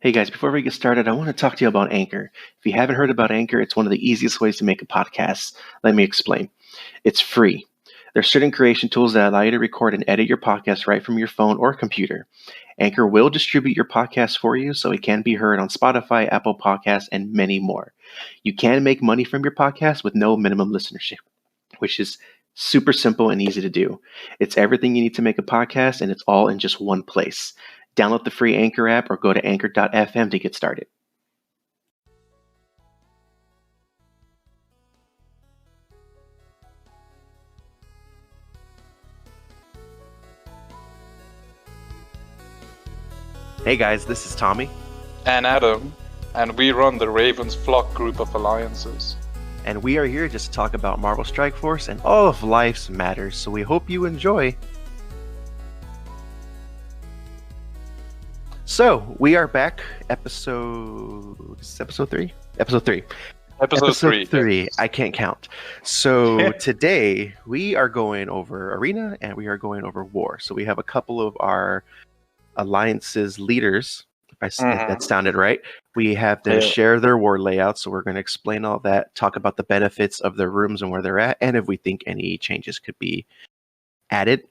Hey guys, before we get started, I want to talk to you about Anchor. If you haven't heard about Anchor, it's one of the easiest ways to make a podcast. Let me explain. It's free. There's certain creation tools that allow you to record and edit your podcast right from your phone or computer. Anchor will distribute your podcast for you so it can be heard on Spotify, Apple Podcasts, and many more. You can make money from your podcast with no minimum listenership, which is super simple and easy to do. It's everything you need to make a podcast, and it's all in just one place. Download the free Anchor app or go to anchor.fm to get started. Hey guys, this is Tommy. And Adam, and we run the Ravens Flock group of alliances. And we are here just to talk about Marvel Strike Force and all of life's matters, so we hope you enjoy. So, we are back, episode 3? Episode 3. Episode 3. Yes. I can't count. So, today, we are going over Arena and we are going over War. So, we have a couple of our alliances leaders, if that sounded right. We have them share their war layouts, so we're going to explain all that, talk about the benefits of their rooms and where they're at, and if we think any changes could be added.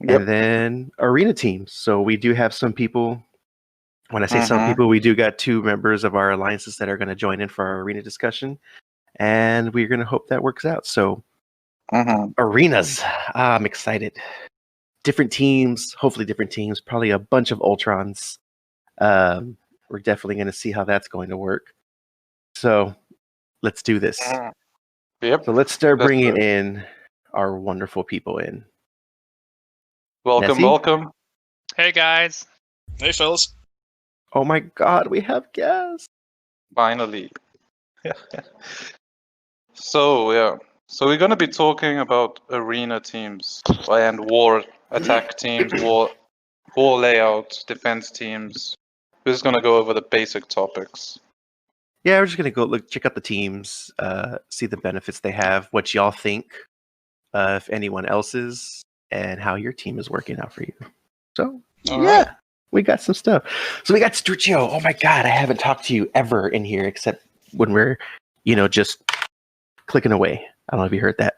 Yep. And then Arena teams. So, we do have some people. When I say some people, we do got 2 members of our alliances that are going to join in for our arena discussion, and we're going to hope that works out. So, arenas, I'm excited. Different teams, hopefully different teams, probably a bunch of Ultrons. We're definitely going to see how that's going to work. So, let's do this. Yep. So, let's start bringing in our wonderful people in. Welcome, Nessie? welcome. Hey guys. Hey fellas. Oh my god, we have guests. Finally. So we're going to be talking about arena teams and war attack teams, war layout, defense teams. We're just going to go over the basic topics. Yeah, we're just going to go check out the teams, see the benefits they have, what y'all think, if anyone else's, and how your team is working out for you. So, All right. We got some stuff. So we got Struccio. Oh my god, I haven't talked to you ever in here except when we're, just clicking away. I don't know if you heard that.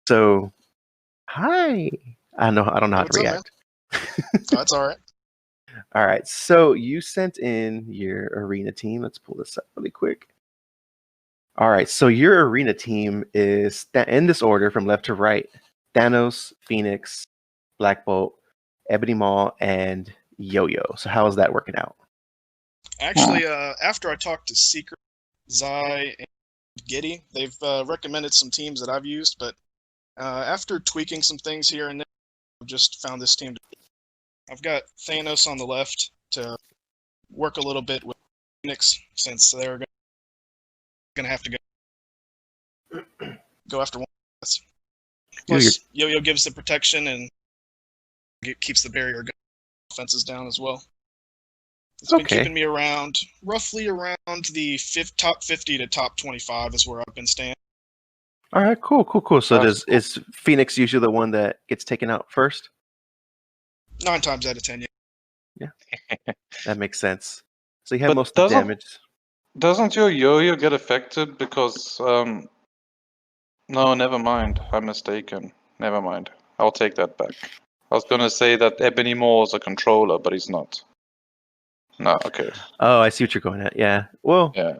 So, hi. I don't know how What's to up, react. That's all right. All right. So you sent in your arena team. Let's pull this up really quick. All right. So your arena team is in this order from left to right: Thanos, Phoenix, Black Bolt, Ebony Maw, and Yo-Yo. So how is that working out? Actually, after I talked to Secret, Zai, and Giddy, they've recommended some teams that I've used, but after tweaking some things here and there, I've just found this team. I've got Thanos on the left to work a little bit with Phoenix, since they're going to have to go after one. Plus, Yo-Yo gives the protection and keeps the barrier offenses down as well. It's been keeping me roughly around the top 50 to top 25 is where I've been staying. All right, cool. So is Phoenix usually the one that gets taken out first? 9 times out of 10, yeah. That makes sense. So you have most of the damage. Doesn't your Yo-Yo get affected because... No, never mind. I'm mistaken. Never mind. I'll take that back. I was going to say that Ebony Maw is a controller, but he's not. No, okay. Oh, I see what you're going at. Yeah. Well, yeah.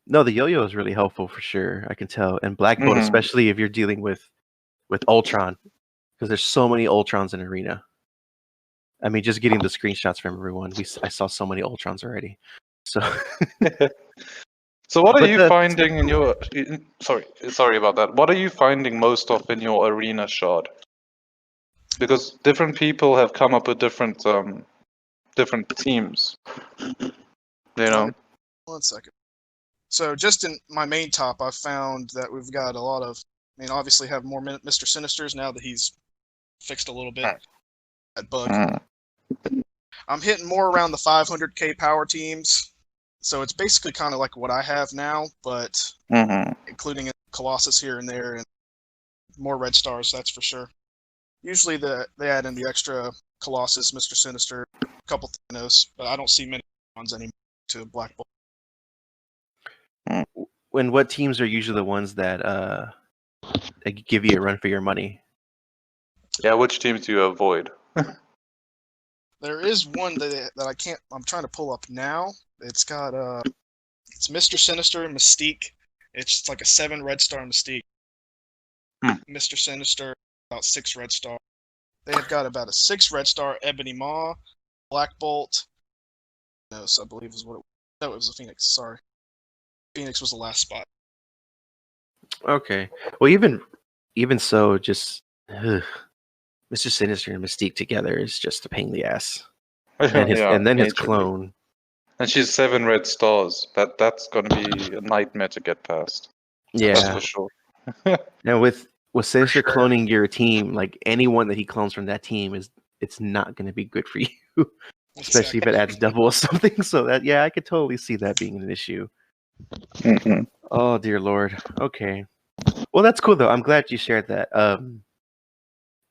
No, the Yo-Yo is really helpful for sure. I can tell. And Black Bolt, especially if you're dealing with Ultron, because there's so many Ultrons in Arena. I mean, just getting the screenshots from everyone, I saw so many Ultrons already. So, so what are you finding in your? Sorry about that. What are you finding most of in your Arena shard? Because different people have come up with different teams. One second. So just in my main top, I've found that we've got a lot of. I mean, obviously have more Mr. Sinisters now that he's fixed a little bit that bug. I'm hitting more around the 500k power teams, so it's basically kind of like what I have now, but including Colossus here and there, and more red stars, that's for sure. Usually they add in the extra Colossus, Mr. Sinister, a couple Thanos, but I don't see many ones anymore to Black Bolt. When what teams are usually the ones that give you a run for your money? Yeah, which teams do you avoid? There is one that I can't. I'm trying to pull up now. It's got it's Mr. Sinister and Mystique. It's like a 7 red star Mystique. Mr. Sinister about 6 red star. They've got about a 6 red star Ebony Maw, Black Bolt. No, so I believe is what it was. No, it was a Phoenix. Sorry, Phoenix was the last spot. Okay. Well, even so, just Mr. Sinister and Mystique together is just a pain in the ass. And then his clone. And she's 7 red stars. That's gonna be a nightmare to get past. Yeah, that's for sure. And with Sinister sure. cloning your team, like anyone that he clones from that team it's not going to be good for you, especially if it adds double or something. So that I could totally see that being an issue. Mm-hmm. Oh dear Lord. Okay. Well, that's cool though. I'm glad you shared that.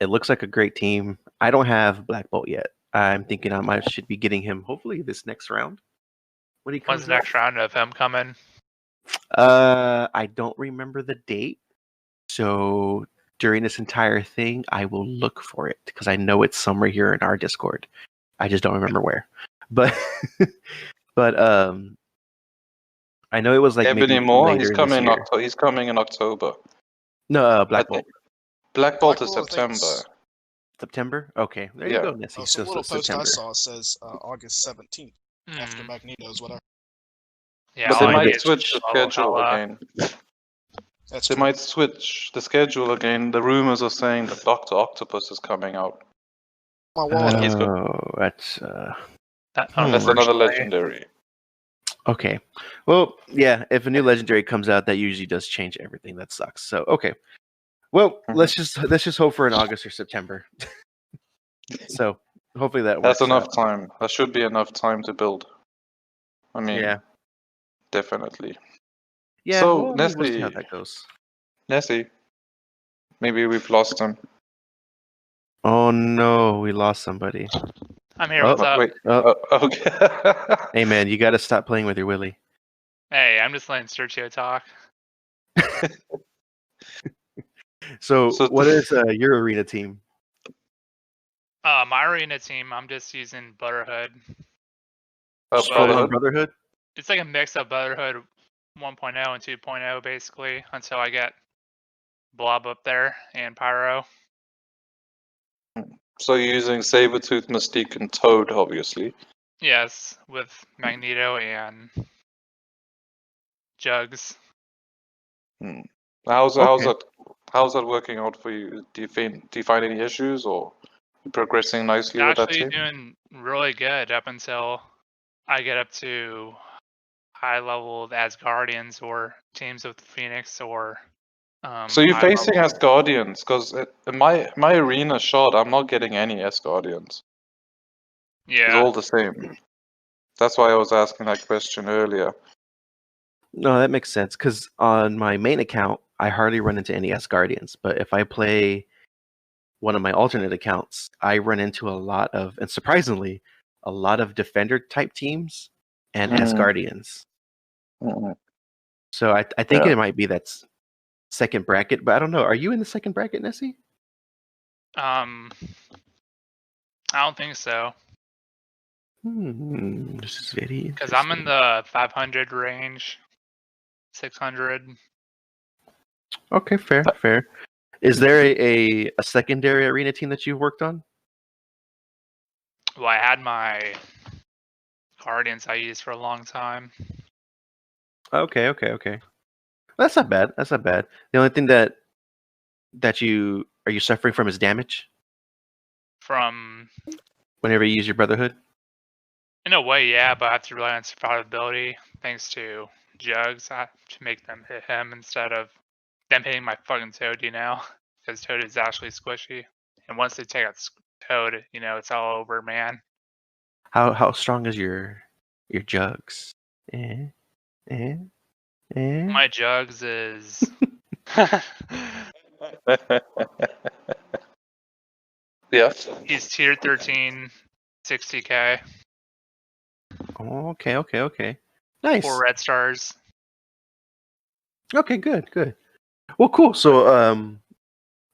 It looks like a great team. I don't have Black Bolt yet. I'm thinking I should be getting him hopefully this next round. When he comes When's the next round of him coming? I don't remember the date. So during this entire thing, I will look for it because I know it's somewhere here in our Discord. I just don't remember where. But I know it was like Ebony maybe Maw, later he's this coming. year. He's coming in October. No, Black Bolt. Black Bolt is Bolt, I think, September. September? Okay, there you go, Nessie. Oh, so little post September. I saw says August 17th after Magneto's whatever. Yeah, But So they all I might get- switch the schedule again. That's They true. might switch the schedule again. The rumors are saying that Doctor Octopus is coming out. My wall. he's got- Oh, that's That, That's another unfortunately. legendary. okay. Well, yeah, if a new legendary comes out, that usually does change everything. That sucks. So okay. Well, let's just hope for an August or September. So hopefully that works. That's enough out. time. That should be enough time to build. I mean, Yeah. definitely. Yeah. So, well, I mean, we'll see how Nessie, that goes. Nessie, maybe we've lost him. Oh no, we lost somebody. I'm here. What's up? Wait. Oh, Okay. hey man, you got to stop playing with your Willy. Hey, I'm just letting Sergio talk. So So- what is your arena team? My arena team, I'm just using Brotherhood. Just full on Brotherhood? Brotherhood? It's like a mix of Brotherhood 1.0 and 2.0, basically, until I get Blob up there and Pyro. So you're using Sabretooth, Mystique, and Toad, obviously. Yes, with Magneto and Jugs. How's Okay. that working out for you? Do you find any issues, or you progressing nicely with that Actually team? doing really good up until I get up to high level Asgardians or teams with Phoenix or So you're high facing level- Asgardians, because in my arena shot, I'm not getting any Asgardians. It's Yeah. all the same. That's why I was asking that question earlier. No, that makes sense because on my main account, I hardly run into any Asgardians. But if I play one of my alternate accounts, I run into a lot of, and surprisingly, a lot of Defender type teams and Asgardians. So I think it might be that second bracket, but I don't know. Are you in the second bracket, Nessie? I don't think so. This is very Because I'm in interesting. the 500 range, 600. Okay, fair. Is there a secondary arena team that you've worked on? Well, I had my Guardians I used for a long time. Okay. That's not bad. The only thing that you are you suffering from is damage From, whenever you use your Brotherhood. in a way, yeah, but I have to rely on survivability thanks to Jugs. I have to make them hit him instead of them hitting my fucking Toad, because Toad is actually squishy. And once they take out Toad, it's all over, man. How strong is your Jugs? My Jugs is Yeah. he's tier 13, 60k. Oh, okay. Nice. 4 red stars. Okay, good. Well, cool. So,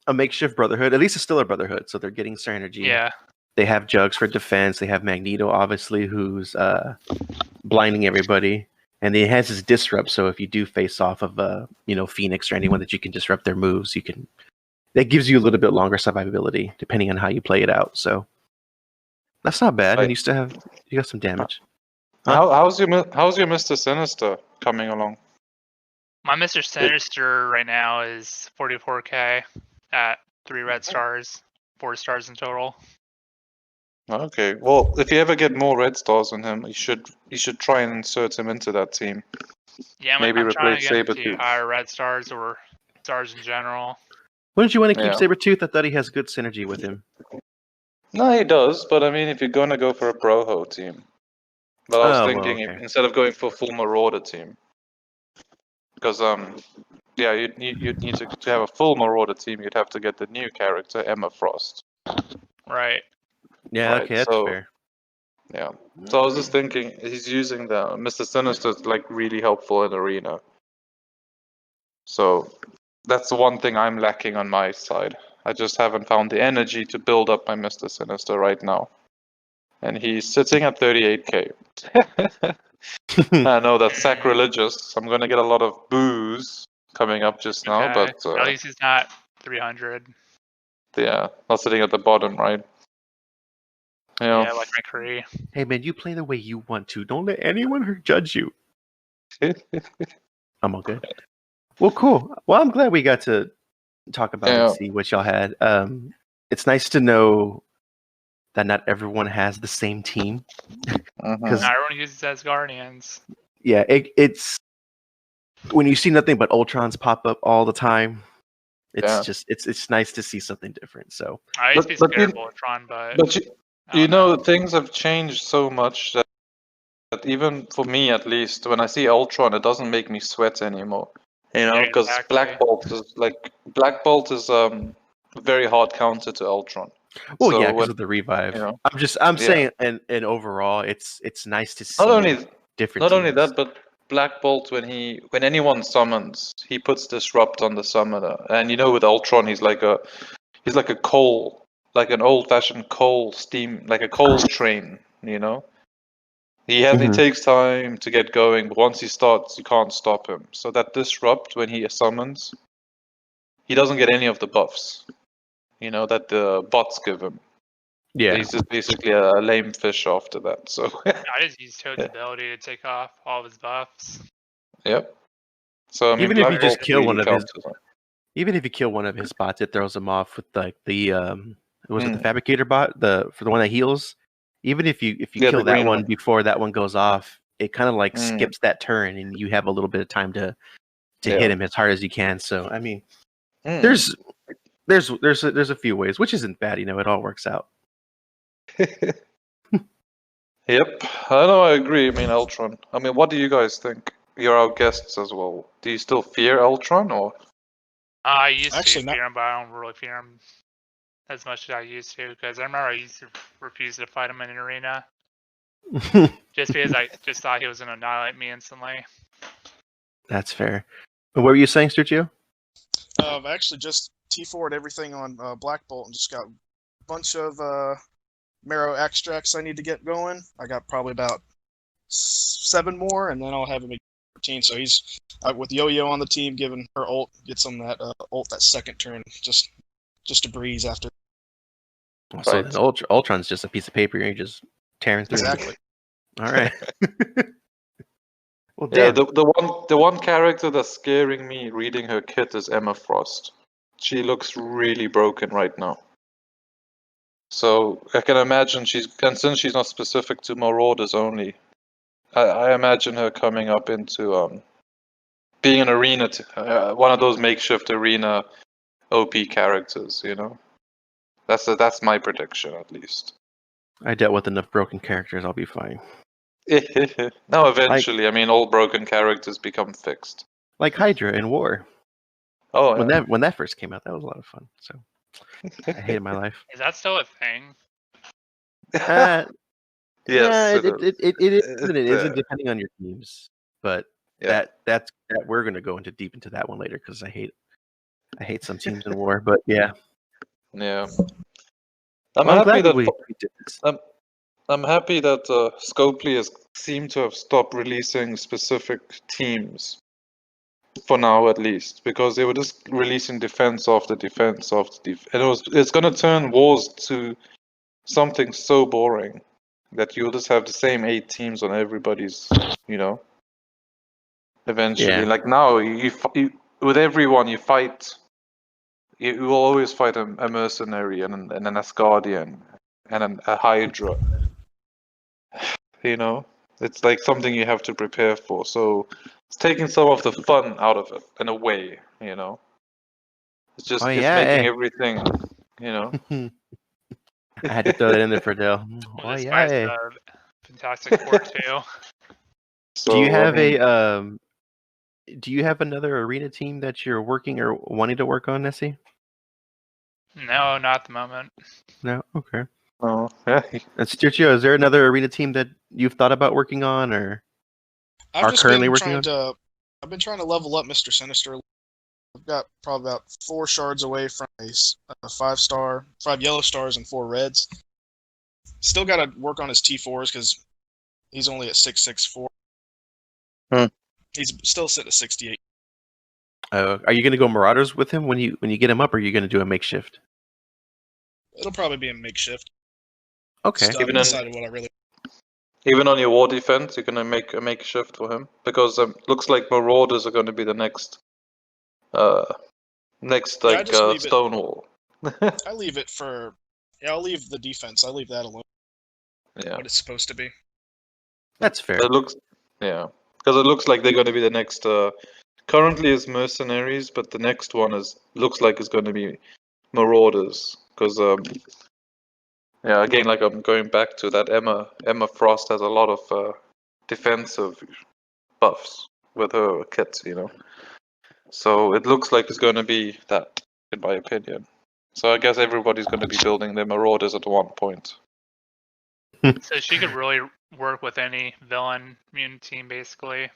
a makeshift brotherhood. At least it's still a brotherhood. So they're getting synergy. Yeah. They have Jugs for defense. They have Magneto, obviously, who's blinding everybody, and he has his disrupt. So if you do face off of Phoenix or anyone that you can disrupt their moves, you can. That gives you a little bit longer survivability, depending on how you play it out. So that's not bad, and you got some damage. Huh? How's your Mr. Sinister coming along? My Mr. Sinister right now is 44k at 3 red stars, 4 stars in total. Okay, well, if you ever get more red stars on him, you should try and insert him into that team. Yeah, Maybe I'm trying replace to get him to Sabretooth. higher red stars or stars in general. Wouldn't you want to keep Yeah. Sabretooth? I thought he has good synergy with him. No, he does, but I mean, if you're gonna go for a Broho team, but I was thinking okay. instead of going for a full Marauder team, because yeah, you'd need to have a full Marauder team. You'd have to get the new character Emma Frost. Right. Yeah, Right, okay, that's so- fair. Yeah. So I was just thinking, he's using the Mr. Sinister like really helpful in Arena. So that's the one thing I'm lacking on my side. I just haven't found the energy to build up my Mr. Sinister right now. And he's sitting at 38k. I know that's sacrilegious. I'm gonna get a lot of boos coming up just now, Okay. but At least he's not 300. yeah, not sitting at the bottom, right? Yeah. Yeah, like McCree. Hey man, you play the way you want to. Don't let anyone judge you. I'm all good. Well, cool. Well, I'm glad we got to talk about it and see what y'all had. It's nice to know that not everyone has the same team. Mhm. Not everyone uses as Guardians. Yeah, it's when you see nothing but Ultrons pop up all the time. It's just it's nice to see something different. So I used to be But scared you- of Ultron, but But I you don't know, things have changed so much that even for me, at least, when I see Ultron, it doesn't make me sweat anymore. You know, Yeah, because exactly. Black Bolt is a very hard counter to Ultron. well, So yeah, because when- of the revive. you know, I'm yeah. saying, and overall, it's nice to see not only different. not only teams. that, but Black Bolt when anyone summons, he puts disrupt on the summoner, and you know with Ultron, he's like a coal, like an old-fashioned coal steam, like a coal train. You know, he Mhm. takes time to get going, but once he starts, you can't stop him. So that disrupt when he summons, he doesn't get any of the buffs. You know that the bots give him. Yeah, He's just basically a lame fish after that. So I just use Toad's Yeah. ability to take off all of his buffs. yep. So I mean, Even if Black you just Bolt kill really one of his- counters him. even if you kill one of his bots, it throws him off with like the was it the Mm. fabricator bot, for the one that heals. Even if you Yeah, kill the that green one one. before that one goes off, it kind of like Mm. skips that turn, and you have a little bit of time to Yeah. hit him as hard as you can. So I mean, Mm. there's a few ways, which isn't bad. You know, it all works out. Yep, I know. I agree. I mean, Ultron. I mean, what do you guys think? You're our guests as well. Do you still fear Ultron, or I used Actually, to not- fear him, but I don't really fear him as much as I used to, because I remember I used to refuse to fight him in an arena just because I just thought he was going to annihilate me instantly. That's fair. What were you saying, Sergio? I've actually just T4'd everything on Black Bolt and just got a bunch of marrow extracts I need to get going. I got probably about 7 more, and then I'll have him at 14. So he's with Yo-Yo on the team, giving her ult, gets him that ult that second turn, just a breeze after. So Right. then Ultron's just a piece of paper, and you're just tearing through. Exactly. All right. Well, yeah, damn. the one character that's scaring me reading her kit is Emma Frost. She looks really broken right now. So I can imagine and since she's not specific to Marauders only, I imagine her coming up into being an arena, one of those makeshift arena OP characters. You know, that's my prediction at least. I dealt with enough broken characters. I'll be fine. Now, eventually, I mean, all broken characters become fixed. Like Hydra in War. Oh, When yeah. that first came out, that was a lot of fun. So I hated my life. Is that still a thing? Yes, it is and it isn't uh, depending on your teams, but yeah. that we're gonna go deep into that one later because I hate some teams in war, but yeah. Yeah. I'm Well, I'm happy glad that we did this. I'm happy that Scopely has seemed to have stopped releasing specific teams for now, at least, because they were just releasing defense after defense after defense, and it's going to turn wars to something so boring that you'll just have the same 8 teams on everybody's, eventually. Yeah. Like now, with everyone you fight, you will always fight a mercenary and an Asgardian and a Hydra. It's like something you have to prepare for. So it's taking some of the fun out of it in a way. It's just Oh it's yeah. making everything. I had to throw that in there for Dale. With Oh the yeah. spice of Fantastic Four 2. So Do you have I mean, do you have another arena team that you're working or wanting to work on, Nessie? No, not at the moment. No? Okay. oh yeah, And Sturcio, is there another arena team that you've thought about working on or I've are just currently been working trying on? to. I've been trying to level up Mr. Sinister. I've got probably about 4 shards away from a 5-star, 5 yellow stars, and 4 reds. Still got to work on his T4s because he's only at 664. Hmm. He's still sitting at 68. Are you going to go Marauders with him when you get him up, or are you going to do a makeshift? It'll probably be a makeshift. Okay. Still haven't decided what I really. even on your war defense, you're gonna make a makeshift for him because looks like Marauders are going to be the next Yeah, I just leave it. Stonewall. I leave it for. Yeah, I'll leave the defense. I leave that alone. Yeah, What it's supposed to be. That's fair. it looks because it looks like they're going to be the next. Currently is mercenaries, but the next one looks like it's going to be Marauders because again, like I'm going back to that Emma Frost has a lot of defensive buffs with her kits, So it looks like it's going to be that, in my opinion. So I guess everybody's going to be building their Marauders at one point. So she could really work with any villain mutant team, basically.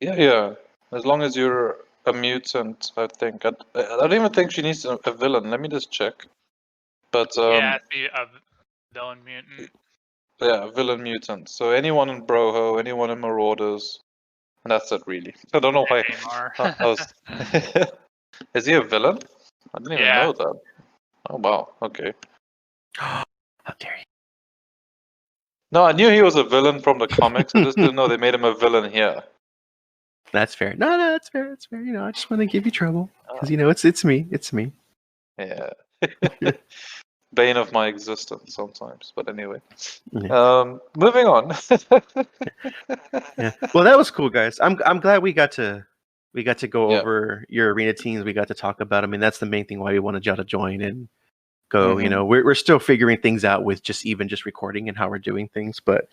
Yeah. As long as you're a mutant, I think. I don't even think she needs a villain. Let me just check. But Yeah, it'd be a villain mutant. yeah, villain mutant. So anyone in Broho, anyone in Marauders, and that's it really. I don't know why. Neymar. I was... Is he a villain? I didn't even Yeah. know that. Oh wow. Okay. How dare you? No, I knew he was a villain from the comics. I just didn't know they made him a villain here. That's fair. No, that's fair. That's fair. I just want to give you trouble because it's me. It's me. Yeah. Bane of my existence sometimes. But anyway. Yeah. Moving on. Yeah. Well, that was cool, guys. I'm glad we got to go Yeah. over your arena teams. We got to talk about. I mean, that's the main thing why we wanted y'all to join and go. Mhm. We're still figuring things out with just recording and how we're doing things, but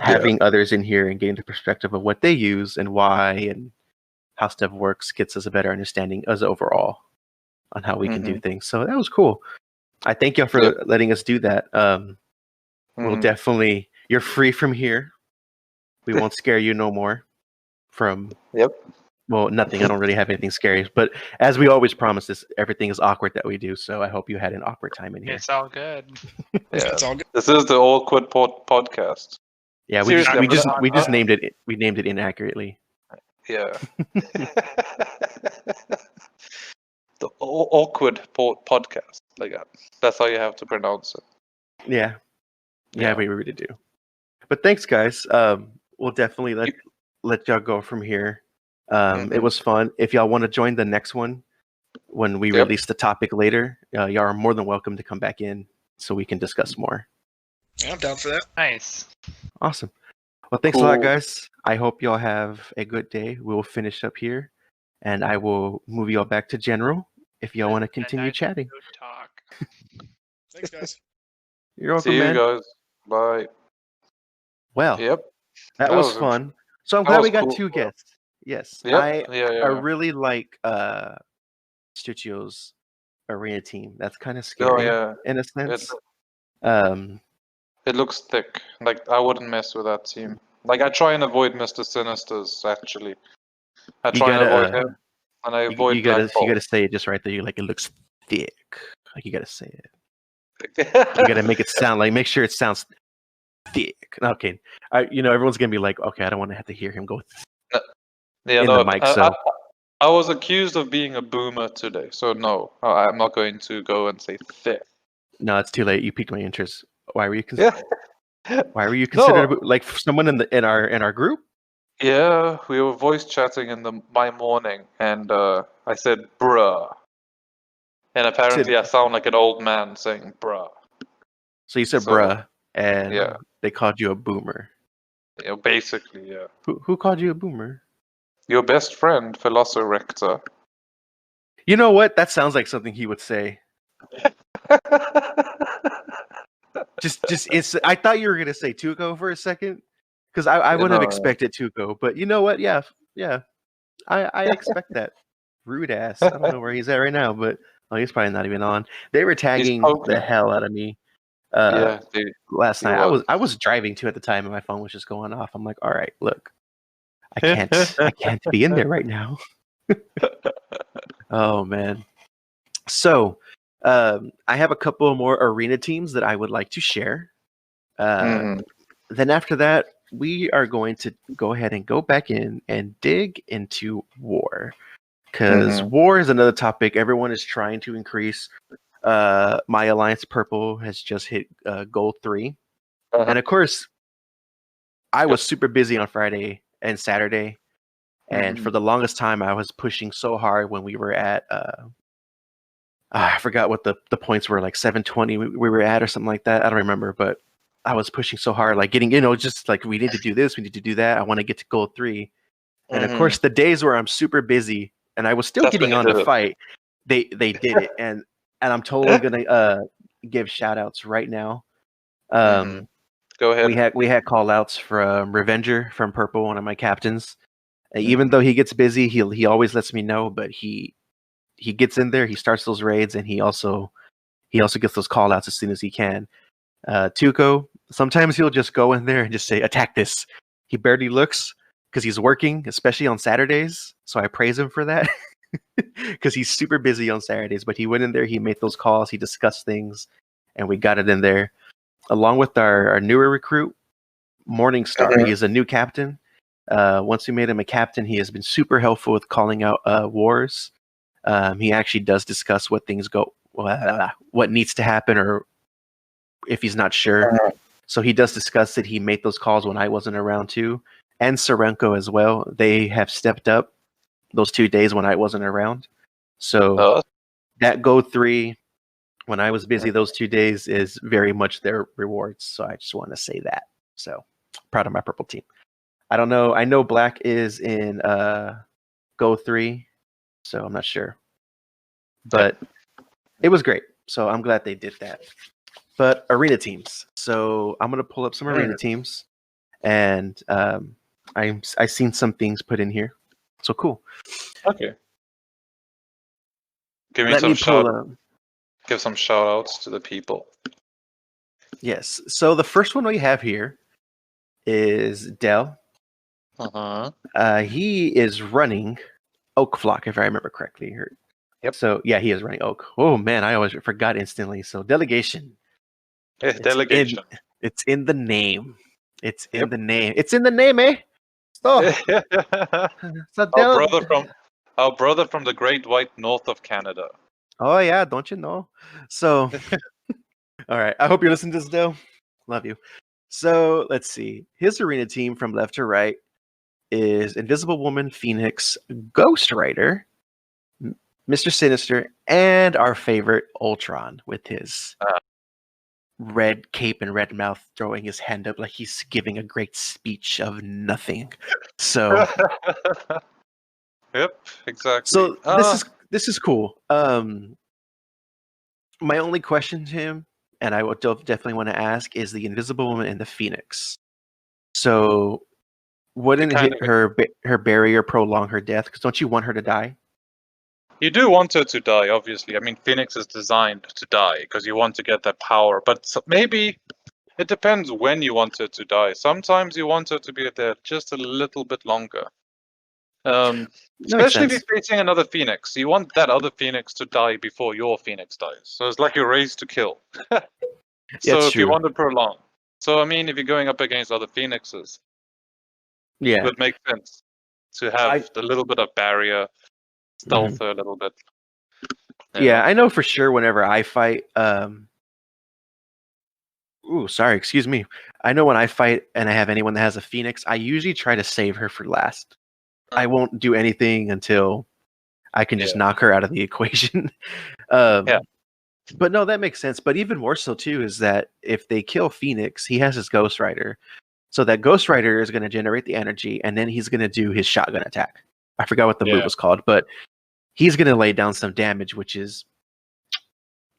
having others in here and getting the perspective of what they use and why and how stuff works gets us a better understanding as overall on how we can do things. So that was cool. I thank y'all for letting us do that. We'll definitely. You're free from here. We won't scare you no more. From well, nothing. I don't really have anything scary. But as we always promise, everything is awkward that we do. So I hope you had an awkward time in here. It's all good. Yeah, It's all good. this is the awkward podcast. Yeah, Seriously, we just named it. We named it inaccurately. Yeah. The awkward podcast, like that. That's how you have to pronounce it. Yeah, we really do. But thanks, guys. We'll definitely let y'all go from here. It was fun. If y'all want to join the next one when we release the topic later, y'all are more than welcome to come back in so we can discuss more. Yeah, I'm down for that. Nice. Awesome. Well, thanks a lot, guys. I hope y'all have a good day. We'll finish up here, and I will move y'all back to general if y'all want to continue chatting. Talk. Thanks, guys. You're welcome, See you man. guys. Bye. Well, that was fun. So I'm glad we got 2 guests. Yes. I really like Stuccio's arena team. That's kind of scary in a sense. It looks thick. Like, I wouldn't mess with that team. Like, I try and avoid Mr. Sinisters, actually. I You try and avoid gotta, him, and I you avoid gotta Black Bolt. say it just right there. You like it looks thick. Like you gotta say it. You gotta make it sound like make sure it sounds thick. Okay, everyone's gonna be like, okay, I don't want to have to hear him go Yeah, in no, the mic. So I was accused of being a boomer today, so no, I'm not going to go and say thick. no, it's too late. You piqued my interest. Why were you? Yeah. Why were you considered No. like someone in our group? Yeah, we were voice chatting in my morning, and I said bruh, and apparently I sound like an old man saying bruh. So you said So, bruh, and yeah. they called you a boomer. Basically, yeah. Who called you a boomer? Your best friend, Velociraptor. You know what? That sounds like something he would say. It's. I thought you were gonna say Tuco for a second, because I wouldn't have expected Tuco. But you know what? Yeah. I expect that. Rude ass. I don't know where he's at right now, but he's probably not even on. They were tagging the hell out of me. Last night I was driving too at the time, and my phone was just going off. I'm like, all right, look, I can't be in there right now. Oh man. So I have a couple more arena teams that I would like to share. Then after that, we are going to go ahead and go back in and dig into war, because war is another topic everyone is trying to increase. My Alliance Purple has just hit goal 3, and of course, I was super busy on Friday and Saturday, and for the longest time, I was pushing so hard when we were at. I forgot what the points were, like 720 we were at or something like that. I don't remember, but I was pushing so hard, like getting, just like we need to do this, we need to do that. I want to get to goal 3. And of course, the days where I'm super busy and I was still getting on the fight, they did it. And I'm totally going to give shout outs right now. Go ahead. We had call outs from Revenger from Purple, one of my captains. Even though he gets busy, he always lets me know, but he gets in there, he starts those raids, and he also gets those call outs as soon as he can. Tuco, sometimes he'll just go in there and just say, attack this. He barely looks because he's working, especially on Saturdays. So I praise him for that because he's super busy on Saturdays. But he went in there, he made those calls, he discussed things, and we got it in there. Along with our newer recruit, Morningstar. He is a new captain. Once we made him a captain, he has been super helpful with calling out wars. He actually does discuss what things what needs to happen, or if he's not sure. So he does discuss it. He made those calls when I wasn't around too. And Serenko as well. They have stepped up those 2 days when I wasn't around. So that Go 3, when I was busy those 2 days, is very much their rewards. So I just want to say that. So proud of my purple team. I don't know. I know Black is in Go 3, so I'm not sure. But it was great. So I'm glad they did that. But arena teams. So I'm gonna pull up some arena teams, and I seen some things put in here. So cool. Okay. Give some shout outs to the people. Yes. So the first one we have here is Dell. He is running Oak Flock, if I remember correctly. Yep. So yeah, he is running Oak. Oh man, I always forgot instantly. So delegation. Delegation. It's in the name. It's in the name. It's in the name, eh? Oh. Our brother from the great white north of Canada. Oh yeah, don't you know? So, all right. I hope you're listening to this, Dale. Love you. So let's see. His arena team from left to right is Invisible Woman, Phoenix, Ghost Rider, Mr. Sinister, and our favorite Ultron with his red cape and red mouth, throwing his hand up like he's giving a great speech of nothing. So, yep, exactly. So this is cool. My only question to him, and I would definitely want to ask, is the Invisible Woman and the Phoenix. So, wouldn't her barrier prolong her death? Because don't you want her to die? You do want her to die, obviously. I mean, Phoenix is designed to die because you want to get that power. But maybe It depends when you want her to die. Sometimes you want her to be there just a little bit longer. Especially if you're facing another Phoenix. You want that other Phoenix to die before your Phoenix dies. So it's like a race to kill. So if you want to prolong. So I mean, if you're going up against other Phoenixes, it would make sense to have a little bit of barrier, stealth her a little bit. Yeah, I know for sure whenever I fight, excuse me. I know when I fight and I have anyone that has a Phoenix, I usually try to save her for last. I won't do anything until I can just knock her out of the equation. But no, that makes sense. But even more so too is that if they kill Phoenix, he has his Ghost Rider. So that Ghost Rider is going to generate the energy, and then he's going to do his shotgun attack. I forgot what the move was called, but he's going to lay down some damage, which is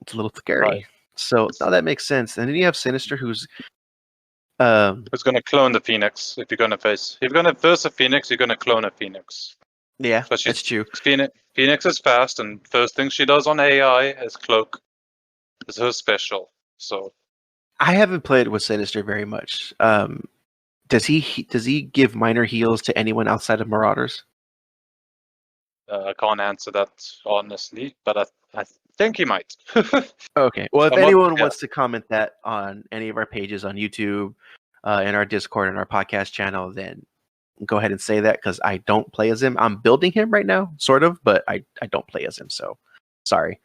it's a little scary. Right. So now that makes sense. And then you have Sinister, who's going to clone the Phoenix. If you're going to verse a Phoenix, you're going to clone a Phoenix. Yeah, that's true. Phoenix is fast, and first thing she does on AI is cloak. Is her special. So I haven't played with Sinister very much. Does he give minor heals to anyone outside of Marauders? I can't answer that honestly, but I think he might. Okay. Well, if anyone wants to comment that on any of our pages on YouTube, in our Discord and our podcast channel, then go ahead and say that, because I don't play as him. I'm building him right now, sort of, but I don't play as him, so sorry.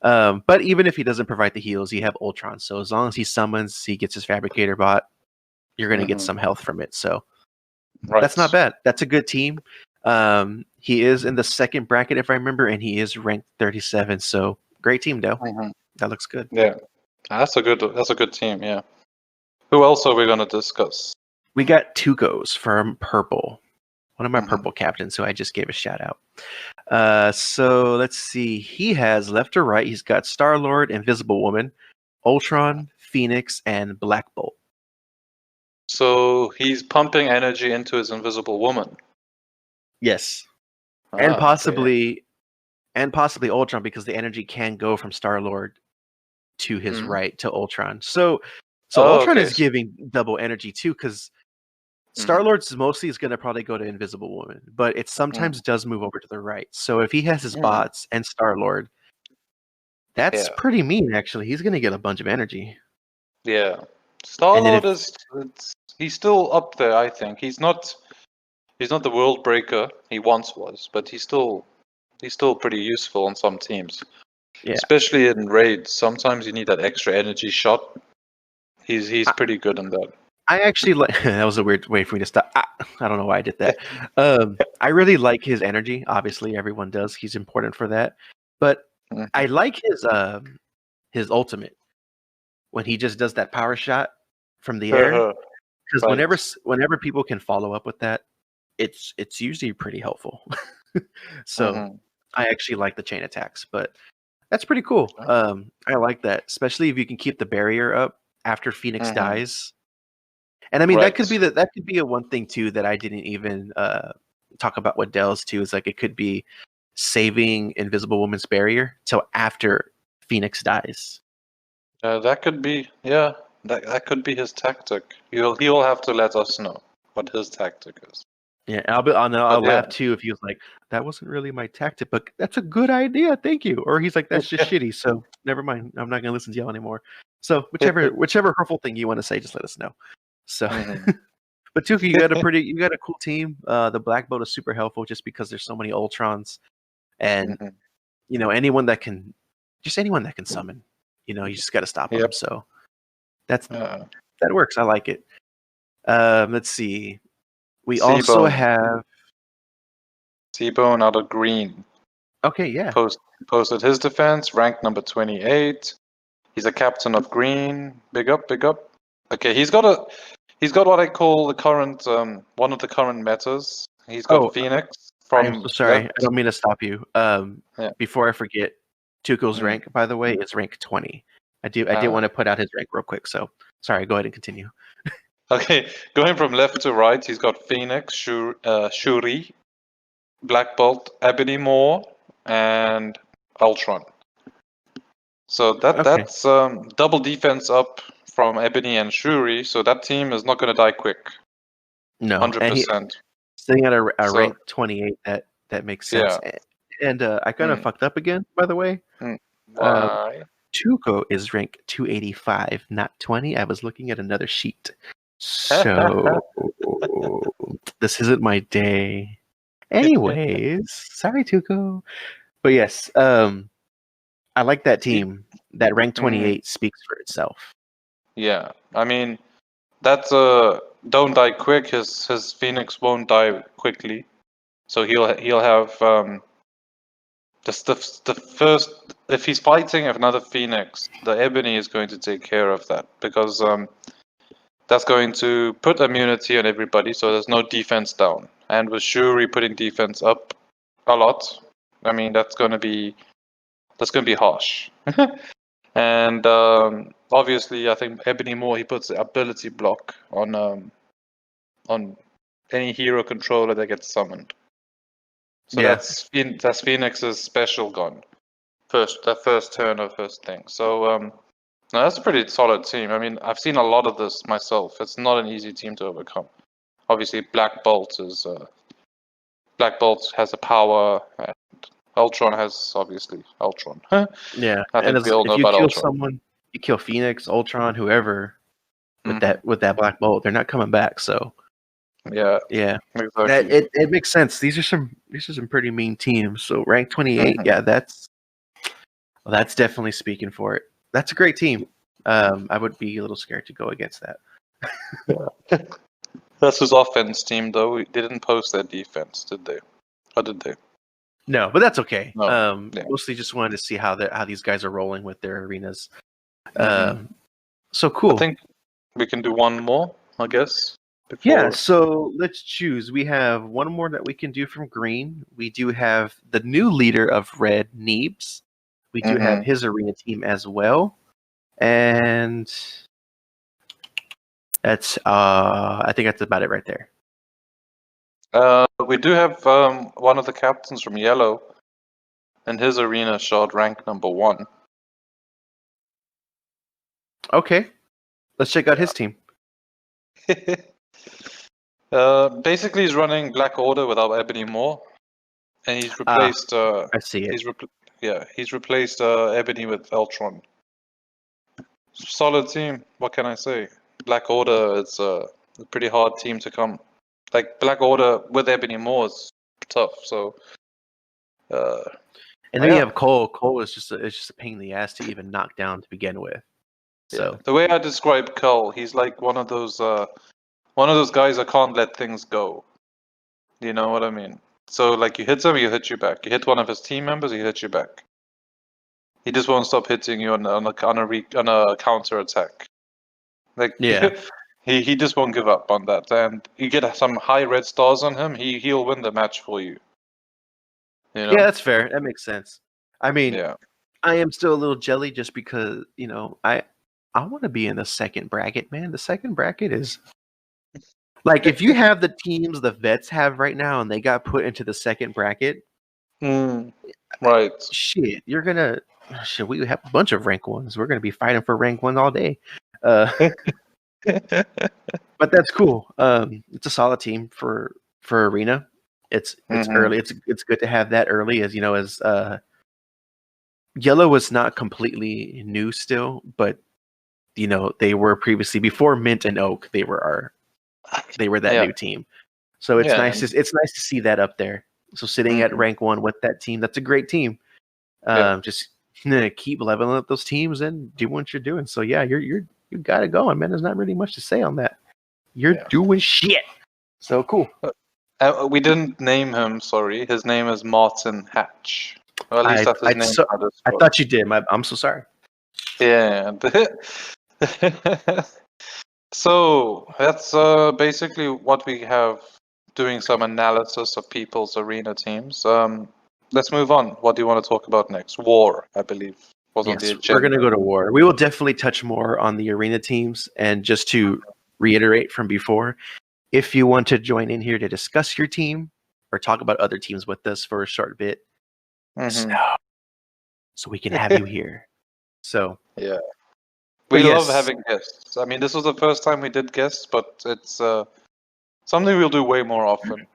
But even if he doesn't provide the heals, you have Ultron. So as long as he summons, he gets his Fabricator bot, you're going to get some health from it. So that's not bad. That's a good team. He is in the second bracket, if I remember, and he is ranked 37. So great team, though. That looks good. Yeah, that's a good team. Yeah. Who else are we going to discuss? We got Tuco's from Purple. One of my Purple captains, who I just gave a shout out. So let's see. He has left to right. He's got Star-Lord, Invisible Woman, Ultron, Phoenix, and Black Bolt. So he's pumping energy into his Invisible Woman. Yes, and possibly Ultron, because the energy can go from Star-Lord to his right to Ultron. So Ultron is giving double energy too, because Star-Lord's mostly is going to probably go to Invisible Woman, but it sometimes does move over to the right. So if he has his bots and Star-Lord, that's pretty mean, actually. He's going to get a bunch of energy. Yeah. Star-Lord he's still up there, I think. He's not the world breaker he once was, but he's still pretty useful on some teams. Yeah. Especially in raids. Sometimes you need that extra energy shot. He's pretty good in that. I actually like that was a weird way for me to stop. I don't know why I did that. I really like his energy. Obviously, everyone does. He's important for that. But I like his ultimate when he just does that power shot from the air. Because whenever people can follow up with that, it's usually pretty helpful. So I actually like the chain attacks, but that's pretty cool. I like that, especially if you can keep the barrier up after Phoenix dies. And I mean, that could be a one thing too that I didn't even talk about with Dell's too. Is like it could be saving Invisible Woman's barrier till after Phoenix dies. That could be, that could be his tactic. He'll have to let us know what his tactic is. Yeah, I'll laugh too if he was like, "That wasn't really my tactic, but that's a good idea, thank you." Or he's like, "That's just shitty, so never mind. I'm not gonna listen to y'all anymore." So whichever hurtful thing you want to say, just let us know. So, but Tuki, you got a cool team. The Black Bolt is super helpful just because there's so many Ultrons, and anyone that can summon. You just got to stop them. So that works. I like it. Let's see. We also have T-Bone out of green. Okay, yeah. Posted his defense, ranked number 28. He's a captain of green. Big up. Okay, he's got what I call the current one of the current metas. He's got Phoenix from. I'm sorry, I don't mean to stop you. Before I forget, Tuco's rank, by the way, is rank 20. I did want to put out his rank real quick, so sorry. Go ahead and continue. Okay, going from left to right, he's got Phoenix, Shuri, Black Bolt, Ebony Maw, and Ultron. So that's double defense up from Ebony and Shuri, so that team is not going to die quick. No, 100%. Sitting at a So- rank 28, that makes sense. And I kind of fucked up again, by the way. Why? Tuco is rank 285, not 20. I was looking at another sheet. So this isn't my day. Anyways, sorry, Tuco. But yes, I like that team. That rank 28 speaks for itself. Yeah, I mean, that's don't die quick. His Phoenix won't die quickly, so he'll have just the first, if he's fighting another Phoenix, the Ebony is going to take care of that, because that's going to put immunity on everybody, so there's no defense down. And with Shuri putting defense up a lot, I mean that's going to be harsh. And obviously, I think Ebony Moore, he puts the ability block on any hero controller that gets summoned. So that's Phoenix's special gun. The first turn of first thing. So no, that's a pretty solid team. I mean, I've seen a lot of this myself. It's not an easy team to overcome. Obviously, Black Bolt has a power, and Ultron has obviously Ultron. Yeah, I think we all know if you about kill Ultron. someone, you kill Phoenix, Ultron, whoever with Mhm. that Black Bolt, they're not coming back. So Yeah, yeah, exactly. it makes sense. These are some pretty mean teams. So rank 28, Mhm. yeah, that's definitely speaking for it. That's a great team. I would be a little scared to go against that. That's his offense team, though. They didn't post their defense, did they? Or did they? No, but that's okay. No, yeah. Mostly just wanted to see how these guys are rolling with their arenas. Mhm. So cool. I think we can do one more, I guess. Yeah, so let's choose. We have one more that we can do from green. We do have the new leader of red, Neebs. We do have his arena team as well. And that's I think that's about it right there. We do have one of the captains from Yellow, and his arena shot rank number 1. Okay. Let's check out his team. Basically, he's running Black Order without Ebony Moore, and he's replaced. I see it. He's replaced Ebony with Ultron. Solid team. What can I say? Black Order. It's a pretty hard team to come. Like Black Order with Ebony Moore is tough. So. And then you have Cole. Cole is just a pain in the ass to even knock down to begin with. So the way I describe Cole, he's like one of those guys that can't let things go. You know what I mean? So like you hit him, he hit you back. You hit one of his team members, he hit you back. He just won't stop hitting you on a counter attack. Like he just won't give up on that. And you get some high red stars on him, he'll win the match for you. You know? Yeah, that's fair. That makes sense. I mean, yeah. I am still a little jelly just because, I want to be in the second bracket, man. The second bracket is like if you have the teams the vets have right now and they got put into the second bracket, right. Shit, we have a bunch of rank 1s. We're gonna be fighting for rank 1 all day. But that's cool. It's a solid team for Arena. It's early. It's good to have that early, as Yellow was not completely new still, but they were previously before Mint and Oak. They were that new team. So it's nice. It's nice to see that up there. So sitting at rank 1 with that team, that's a great team. Just keep leveling up those teams and do what you're doing. So yeah, you got it going, man. There's not really much to say on that. You're doing shit. So cool. We didn't name him. Sorry, his name is Martin Hatch. Or at least that's his name. I thought you did. I'm so sorry. Yeah. So that's basically what we have. Doing some analysis of people's arena teams. Let's move on. What do you want to talk about next? War, I believe, was on the agenda. We're going to go to war. We will definitely touch more on the arena teams. And just to reiterate from before, if you want to join in here to discuss your team or talk about other teams with us for a short bit, so we can have you here. So yeah. We But love yes. having guests. I mean, this was the first time we did guests, but it's something we'll do way more often.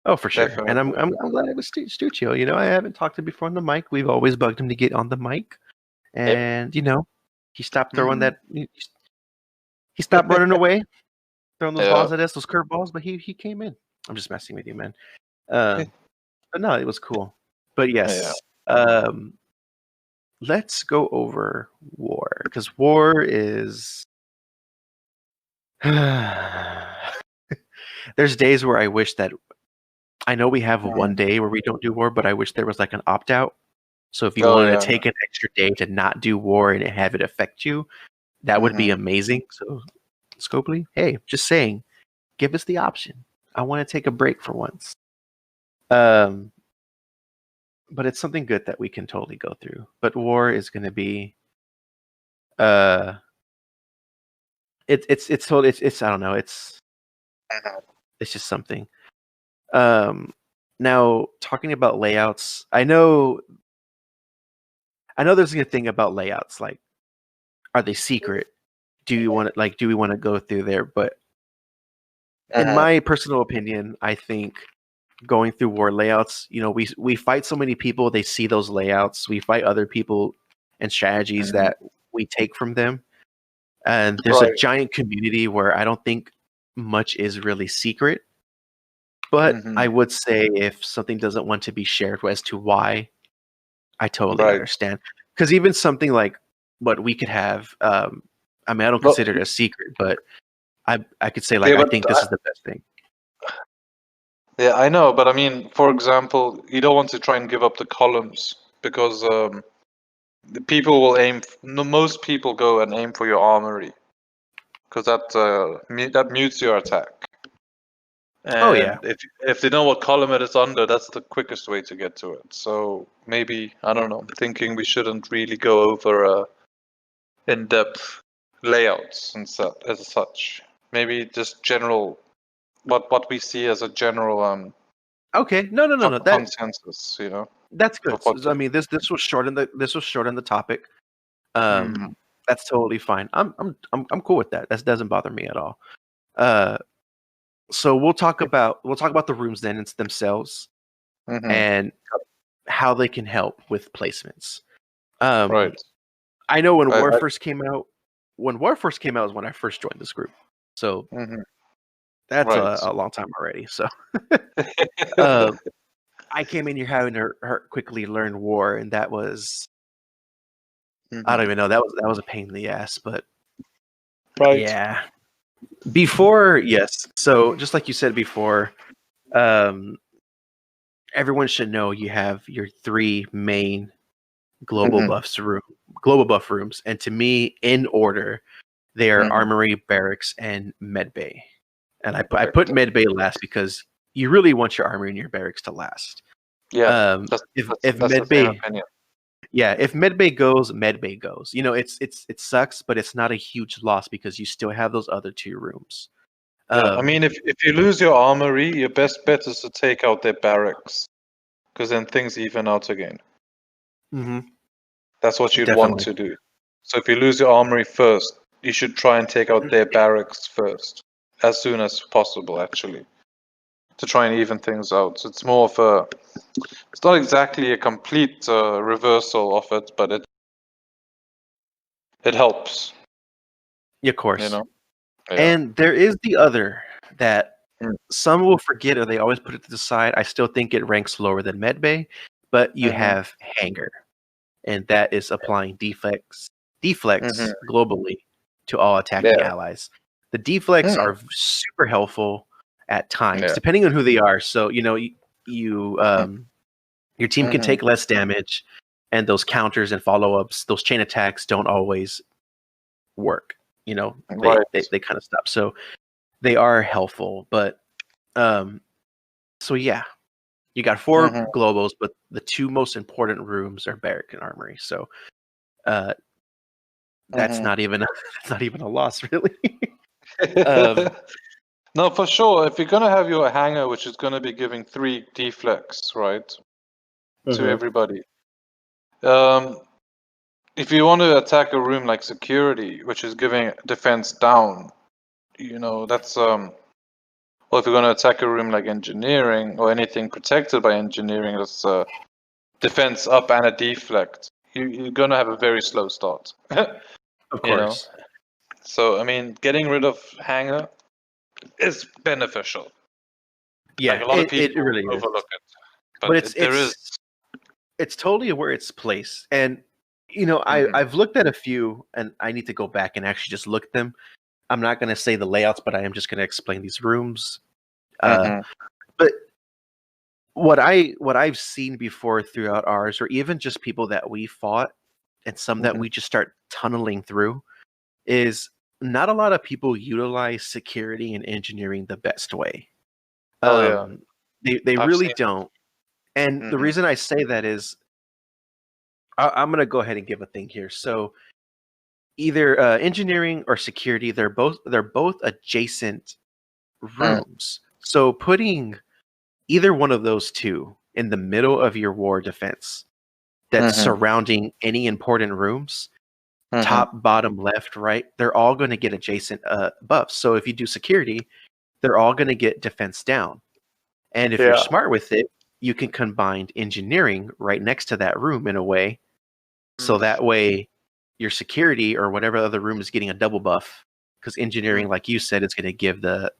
Oh, for sure. Definitely. And I'm glad it was Stuccio. You know, I haven't talked to him before on the mic. We've always bugged him to get on the mic, and you know, he stopped throwing that. He stopped running away, throwing those balls at us, those curve balls. But he came in. I'm just messing with you, man. But no, it was cool. But yes, let's go over war, because war is. There's days where I wish that. I know we have one day where we don't do war, but I wish there was like an opt out. So if you wanted to take an extra day to not do war and have it affect you, that would be amazing. So, Scopely, hey, just saying, give us the option. I want to take a break for once. But it's something good that we can totally go through. But war is going to be, it's totally, it's I don't know, it's just something. Now talking about layouts, I know there's a thing about layouts, like, are they secret? Do we want to go through there? But in my personal opinion, I think going through war layouts, you know, we fight so many people, they see those layouts, we fight other people and strategies that we take from them. And there's a giant community where I don't think much is really secret. But I would say if something doesn't want to be shared as to why, I totally understand. Because even something like what we could have, I mean, I don't consider it a secret, but I could say, like, I think this is the best thing. Yeah, I know, but I mean, for example, you don't want to try and give up the columns because the people will most people go and aim for your armory because that mutes your attack. And if they know what column it is under, that's the quickest way to get to it. So maybe, I don't know, I'm thinking we shouldn't really go over in-depth layouts and as such. Maybe just general, what we see as a general Okay, no, consensus, you know. That's good. So, I mean, this was short in the topic. That's totally fine. I'm cool with that. That doesn't bother me at all. So we'll talk about the rooms then themselves and how they can help with placements. I know when War first came out. When War first came out is when I first joined this group. So that's a long time already. So I came in here having to quickly learn War, and that was I don't even know. That was a pain in the ass, but yeah. Before, yes. So just like you said before, everyone should know you have your 3 main global buff rooms, and to me, in order, they are Armory, Barracks, and Medbay. And I put Medbay last because you really want your Armory and your Barracks to last. Yeah. If Medbay, if Medbay goes, Medbay goes. You know, it sucks, but it's not a huge loss because you still have those other 2 rooms. I mean, if you lose your armory, your best bet is to take out their barracks, because then things even out again. That's what you'd want to do. So if you lose your armory first, you should try and take out their barracks first, as soon as possible, actually, to try and even things out. So it's more of it's not exactly a complete reversal of it, but it helps. Yeah, of course. You know? And there is the other that some will forget, or they always put it to the side. I still think it ranks lower than Medbay, but you have Hangar, and that is applying deflex globally to all attacking allies. The deflex are super helpful at times, depending on who they are. So you know, your team can take less damage, and those counters and follow-ups, those chain attacks, don't always work. You know, they kind of stop. So they are helpful, but so yeah, you got 4 globals, but the 2 most important rooms are Barrack and Armory. So that's not even a loss, really. No, for sure. If you're gonna have your hangar, which is gonna be giving 3 deflex, right, to everybody, if you want to attack a room like security, which is giving defense down, that's or if you're going to attack a room like engineering or anything protected by engineering, that's defense up and a deflect. You're going to have a very slow start. Of course. So I mean, getting rid of hanger is beneficial. Yeah, like a lot of people it really is. overlook it, But it's totally where it's placed. And I've looked at a few, and I need to go back and actually just look at them. I'm not going to say the layouts, but I am just going to explain these rooms. But what I've seen before throughout ours, or even just people that we fought, and some that we just start tunneling through, is not a lot of people utilize security and engineering the best way. They really don't. And the reason I say that is, I'm going to go ahead and give a thing here. So either engineering or security, they're both adjacent rooms. So putting either one of those two in the middle of your war defense that's surrounding any important rooms, top, bottom, left, right, they're all going to get adjacent buffs. So if you do security, they're all going to get defense down. And if you're smart with it, you can combine engineering right next to that room in a way. So that way your security or whatever other room is getting a double buff, because engineering, like you said, is going to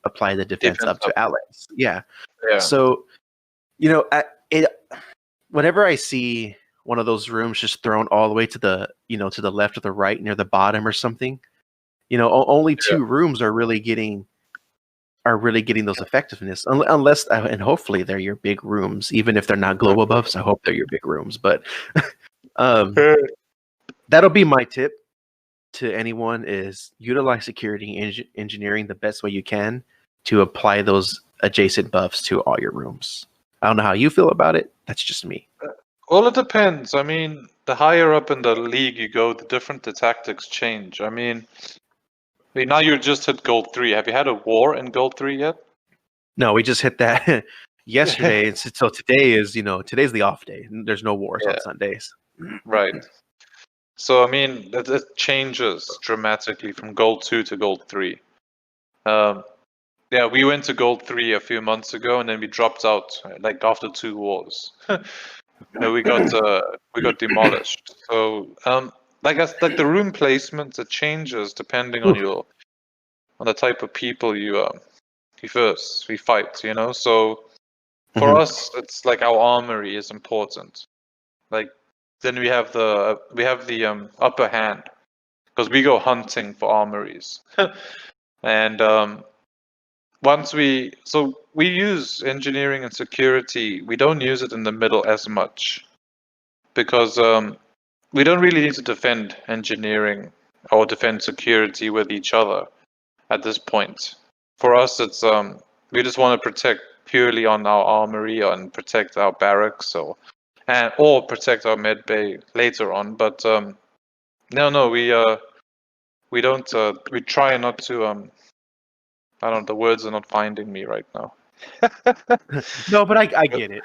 apply the defense up to allies. Yeah. So, whenever I see one of those rooms just thrown all the way to the, to the left or the right near the bottom or something, only two rooms are really getting those effectiveness, unless and hopefully they're your big rooms. Even if they're not global buffs, I hope they're your big rooms. But that'll be my tip to anyone: is utilize security engineering the best way you can to apply those adjacent buffs to all your rooms. I don't know how you feel about it. That's just me. Well, it depends. I mean, the higher up in the league you go, the different the tactics change. I mean, now you just hit Gold 3. Have you had a war in Gold 3 yet? No, we just hit that yesterday. So today is, today's the off day. There's no wars on Sundays. Right. So, I mean, it changes dramatically from Gold 2 to Gold 3. We went to Gold 3 a few months ago, and then we dropped out like after 2 wars. We got demolished. So, like the room placement, it changes depending on the type of people you fight. So for us, it's like our armory is important. Like then we have the upper hand because we go hunting for armories, and we use engineering and security. We don't use it in the middle as much because we don't really need to defend engineering or defend security with each other at this point. For us, it's we just want to protect purely on our armory and protect our barracks or protect our med bay later on. But we don't. We try not to. I don't know. The words are not finding me right now. No, but I get it.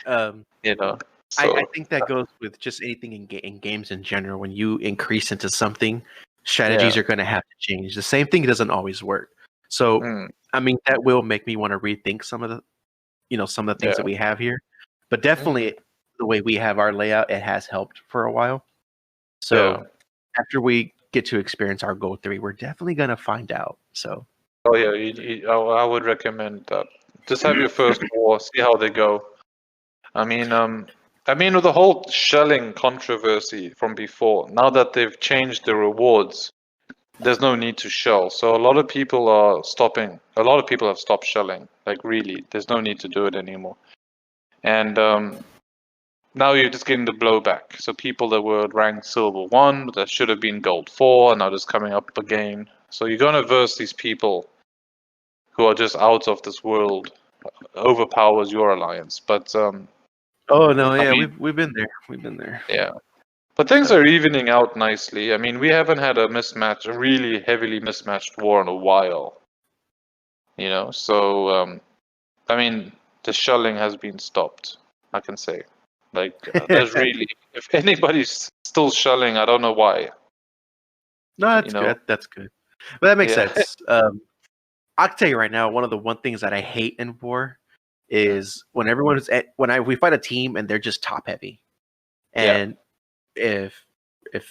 So, I think that goes with just anything in games in general. When you increase into something, strategies are going to have to change. The same thing doesn't always work. So, I mean, that will make me want to rethink some of the things that we have here. But definitely, the way we have our layout, it has helped for a while. So, after we get to experience our Gold 3, we're definitely going to find out. So. Oh yeah, I would recommend that. Just have your first war, see how they go. I mean, with the whole shelling controversy from before, now that they've changed the rewards, there's no need to shell. So a lot of people are stopping. A lot of people have stopped shelling. Like really, there's no need to do it anymore. And now you're just getting the blowback. So people that were ranked Silver 1, that should have been Gold 4, are now just coming up again. So you're going to verse these people who are just out of this world, overpowers your alliance. But we've been there. We've been there. Yeah, but things are evening out nicely. I mean, we haven't had a really heavily mismatched war in a while. So I mean, the shelling has been stopped. I can say, like, there's really, if anybody's still shelling. I don't know why. No, that's You know? good. That's good. But that makes Yeah. sense. I'll tell you right now, one of the one things that I hate in war is when everyone is we fight a team and they're just top heavy. And if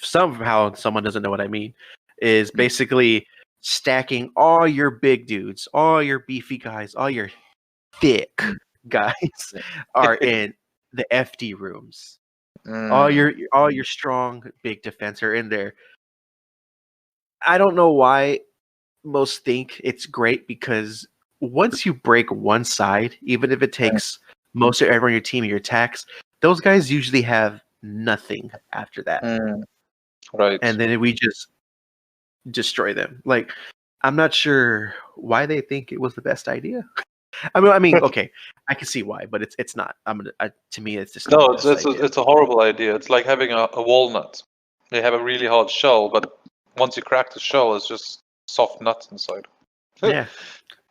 somehow someone doesn't know what I mean, is basically stacking all your big dudes, all your beefy guys, all your thick guys are in the FD rooms. All your strong big defense are in there. I don't know why most think it's great, because once you break one side, even if it takes most of everyone on your team your attacks, those guys usually have nothing after that. Right. And then we just destroy them. Like, I'm not sure why they think it was the best idea. I mean, okay, I can see why, but it's not. To me, it's just not No, the best idea. it's a horrible idea. It's like having a walnut. They have a really hard shell, but once you crack the shell, it's just soft nuts inside. Yeah.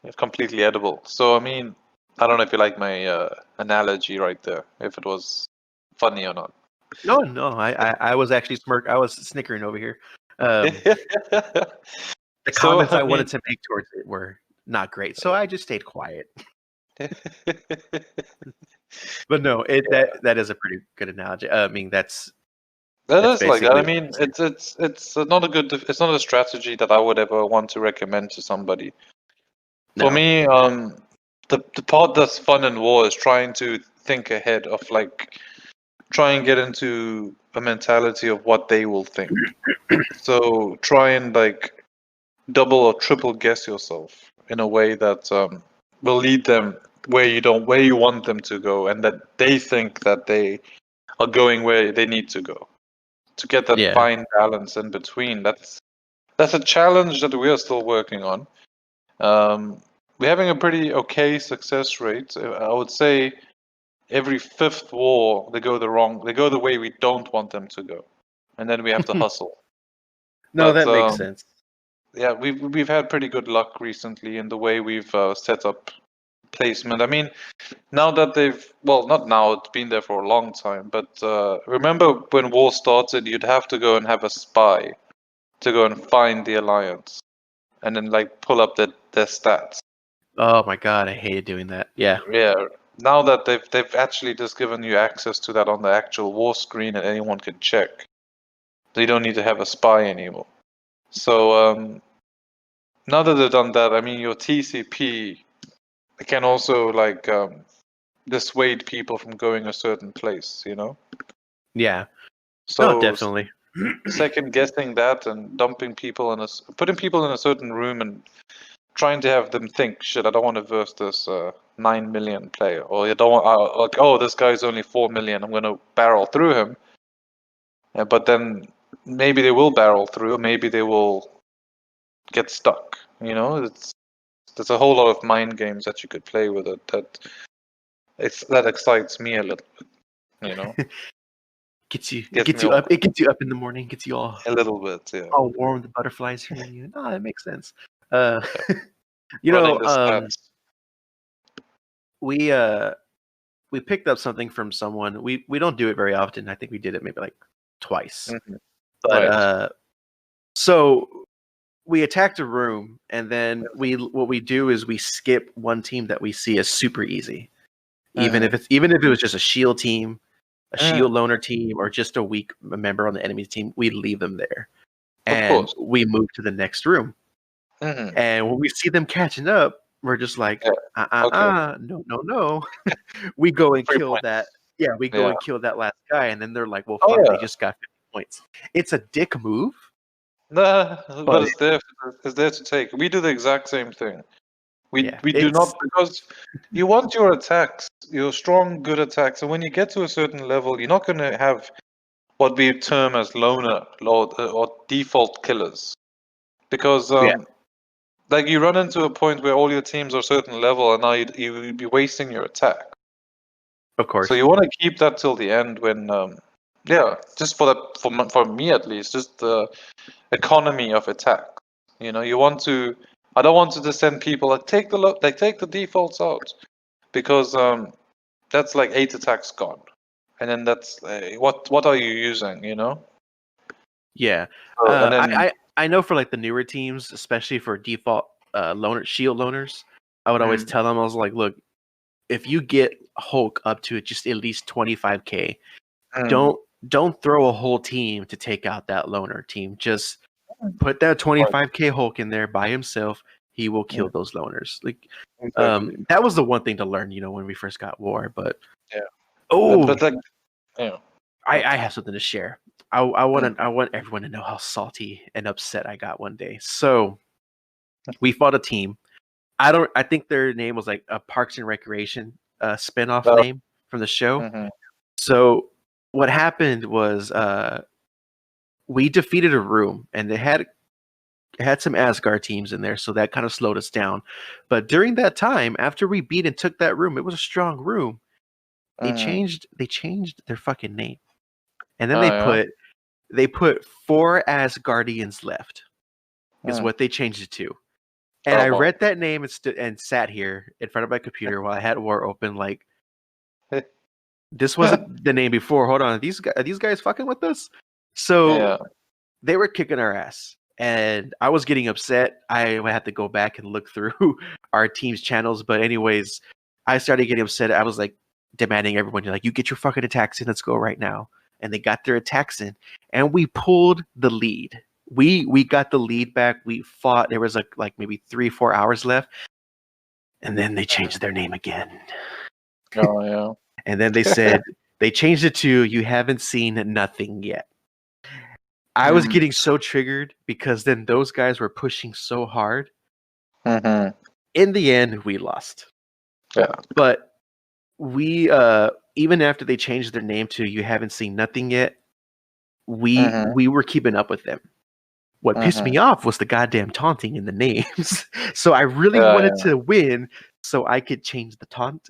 It's completely edible. So I mean, I don't know if you like my analogy right there, if it was funny or not. No, I was actually I was snickering over here. The So, comments I I wanted mean- to make towards it were not great, so I just stayed quiet. But no, that is a pretty good analogy. I mean, that's That That's is like that. I basically mean, it's not a good. It's not a strategy that I would ever want to recommend to somebody. For no. me, the part that's fun in war is trying to think ahead of like try and get into a mentality of what they will think. So try and like double or triple guess yourself in a way that will lead them where you want them to go, and that they think that they are going where they need to go. To get that Yeah. fine balance in between, that's a challenge that we are still working on. We're having a pretty okay success rate. I would say every fifth war they go the way we don't want them to go, and then we have to hustle. No, But that makes sense. yeah, we've had pretty good luck recently in the way we've set up placement. I mean, now that not now, it's been there for a long time, but remember when war started, you'd have to go and have a spy to go and find the alliance, and then like pull up their stats. Oh my god, I hated doing that. Yeah. Yeah. Now that they've actually just given you access to that on the actual war screen, and anyone can check, so you don't need to have a spy anymore. So now that they've done that, I mean, your TCP can also like dissuade people from going a certain place, you know? Yeah. So No, definitely. second guessing that and dumping people putting people in a certain room and trying to have them think, shit, I don't want to verse this 9 million player, or you don't want like, oh, this guy's only 4 million, I'm gonna barrel through him. But then maybe they will barrel through, maybe they will get stuck. You know, there's a whole lot of mind games that you could play with it. That excites me a little bit. You know, Gets you Gets me up. It gets you up in the morning. Gets you all a little bit. Yeah. warm. The butterflies hitting you. No, that makes sense. You Running know, the stats. we picked up something from someone. We don't do it very often. I think we did it maybe like twice. But Right. so we attacked a room, and then what we do is we skip one team that we see as super easy, even if it was just a shield team, a shield loner team, or just a weak member on the enemy's team. We leave them there, and course. we move to the next room. And when we see them catching up, we're just like, no. We go and 3 kill points. that. Yeah, we go and kill that last guy, and then they're like, well, Oh, fuck, yeah. they just got 50 points. It's a dick move. Nah, but it's there to take. We do the exact same thing. We do not, because you want your attacks, your strong, good attacks, and when you get to a certain level, you're not going to have what we term as loner or default killers, because like you run into a point where all your teams are a certain level, and now you'd be wasting your attack. Of course. So you want to keep that till the end when, just for that, for me at least, just the economy of attack. You know, I don't want to just send people like take the defaults out, because that's like 8 attacks gone, and then that's what are you using? You know, Yeah. So, and then I know for like the newer teams, especially for default shield loaners, I would always tell them, I was like, look, if you get Hulk up to just at least 25k, don't throw a whole team to take out that loner team. Just put that 25k Hulk in there by himself. He will kill those loners. Like, exactly. that was the one thing to learn, when we first got War. But Yeah. oh, But like, yeah. I have something to share. I want everyone to know how salty and upset I got one day. So we fought a team. I think their name was like a Parks and Recreation spinoff name from the show. So what happened was we defeated a room, and they had some Asgard teams in there, so that kind of slowed us down. But during that time, after we beat and took that room, it was a strong room. They changed their fucking name. And then they put 4 Asgardians left, is what they changed it to. And I read that name and sat here in front of my computer while I had War open, like, this wasn't the name before. Hold on, are these guys fucking with us? So they were kicking our ass, and I was getting upset. I had to go back and look through our team's channels. But anyways, I started getting upset. I was like demanding everyone, like, you get your fucking attacks in. Let's go right now. And they got their attacks in, and we pulled the lead. We got the lead back. We fought. There was like maybe 3-4 hours left, and then they changed their name again. Oh yeah. And then they said they changed it to "You haven't seen nothing yet." I was getting so triggered because then those guys were pushing so hard. In the end, we lost. Yeah. But we even after they changed their name to "You haven't seen nothing yet," we were keeping up with them. What pissed me off was the goddamn taunting in the names. So I really wanted to win so I could change the taunt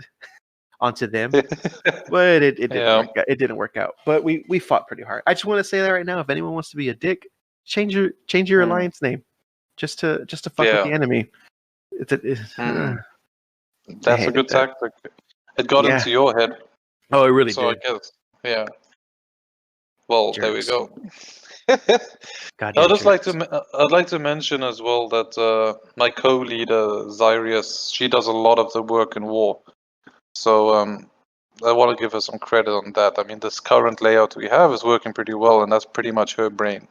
onto them. But it didn't work out. It didn't work out. But we fought pretty hard. I just want to say that right now. If anyone wants to be a dick, change your alliance name. Just to fuck with the enemy. That's a good tactic. It got into your head. Oh, it really so did. I guess. Yeah. Well, Jerks. there we go. I'd like to mention as well that my co-leader Zyrius, she does a lot of the work in War. So I want to give her some credit on that. I mean, this current layout we have is working pretty well, and that's pretty much her brain,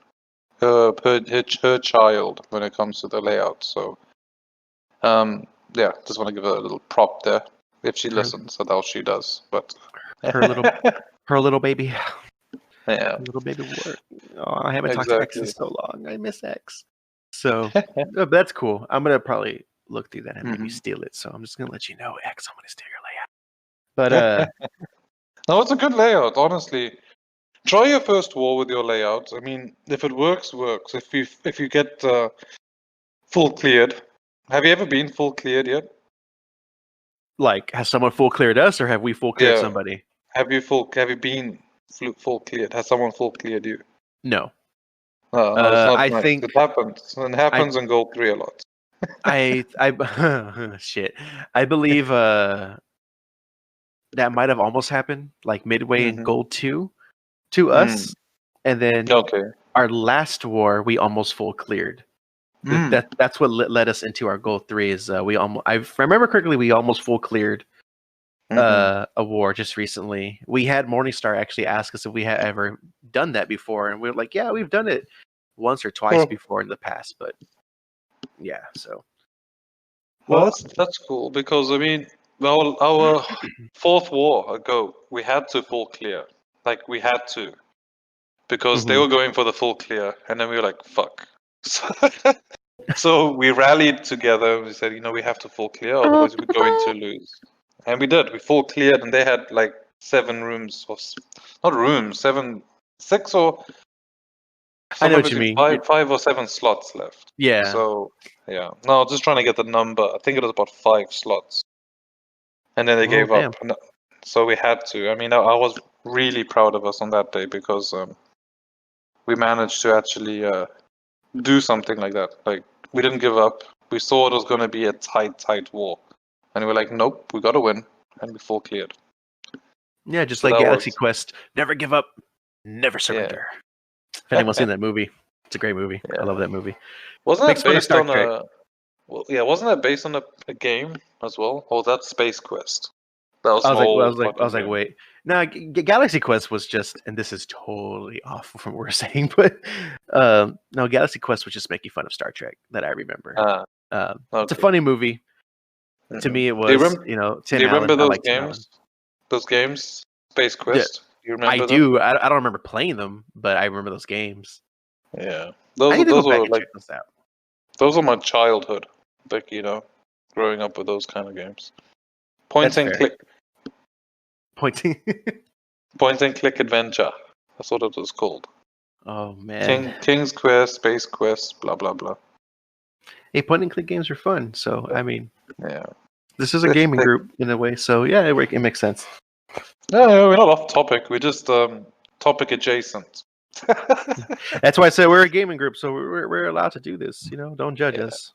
her child when it comes to the layout. So yeah, just want to give her a little prop there. If she listens, I doubt she does, but her little baby. Yeah. Little baby work. Oh, I haven't talked to X in so long. I miss X. So that's cool. I'm gonna probably look through that and maybe steal it. So I'm just gonna let you know, X, I'm gonna steal your layout. But no, it's a good layout, honestly. Try your first War with your layout. I mean, if it works, works. If you get full cleared. Have you ever been full cleared yet? Like, has someone full cleared us, or have we full cleared somebody? Have you been full cleared? Has someone full cleared you? No. No, it's not. I think it happens. It happens in Gold 3 a lot. Shit. I believe that might have almost happened, like midway in Gold 2 to us, and then our last War we almost full cleared. That's what led us into our Gold 3. Is we almost, I remember correctly, we almost full cleared a War just recently. We had Morningstar actually ask us if we had ever done that before, and we were like, yeah, we've done it once or twice before in the past, but yeah. So well, that's cool, because I mean, our fourth War ago, we had to full clear. Like, we had to, because they were going for the full clear, and then we were like, fuck. So we rallied together. We said, we have to full clear, otherwise we're going to lose. And we did. We full cleared, and they had like 7 rooms, or not rooms, 6 or I know what you mean. 5 or 7 slots left. Yeah. So yeah, no, just trying to get the number. I think it was about 5 slots, and then they gave up. So we had to. I mean, I was really proud of us on that day, because we managed to actually do something like that. Like, we didn't give up. We saw it was going to be a tight War, and we were like, nope, we got to win, and we full cleared. Yeah, just like Galaxy Quest, never give up, never surrender. If anyone's seen that movie, it's a great movie. I love that movie. Wasn't Makes that fun of based Star on Trek. a? Well, yeah, wasn't that based on a game as well? Or that's Space Quest? That was I was like, well, more I was like, wait. No, Galaxy Quest was just, and this is totally off from what we're saying, but no, Galaxy Quest was just making fun of Star Trek that I remember. It's a Okay. funny movie. To me, it Do you was, remember, Tim do you remember Allen. I those like Tim Allen. games? Those games, Space Quest. You remember I them? do. I don't remember playing them, but I remember those games. Yeah, I need to those go back were and like check those out. those are my childhood. Like growing up with those kind of games. Point That's and fair. click. Pointing. Point and click adventure. That's what it was called. Oh man. King's Quest, Space Quest, blah blah blah. Hey, point and click games are fun. So I mean, Yeah. this is a gaming group in a way. So yeah, it makes sense. No, we're not off topic. We're just topic adjacent. That's why I said we're a gaming group, so we're allowed to do this. Don't judge us.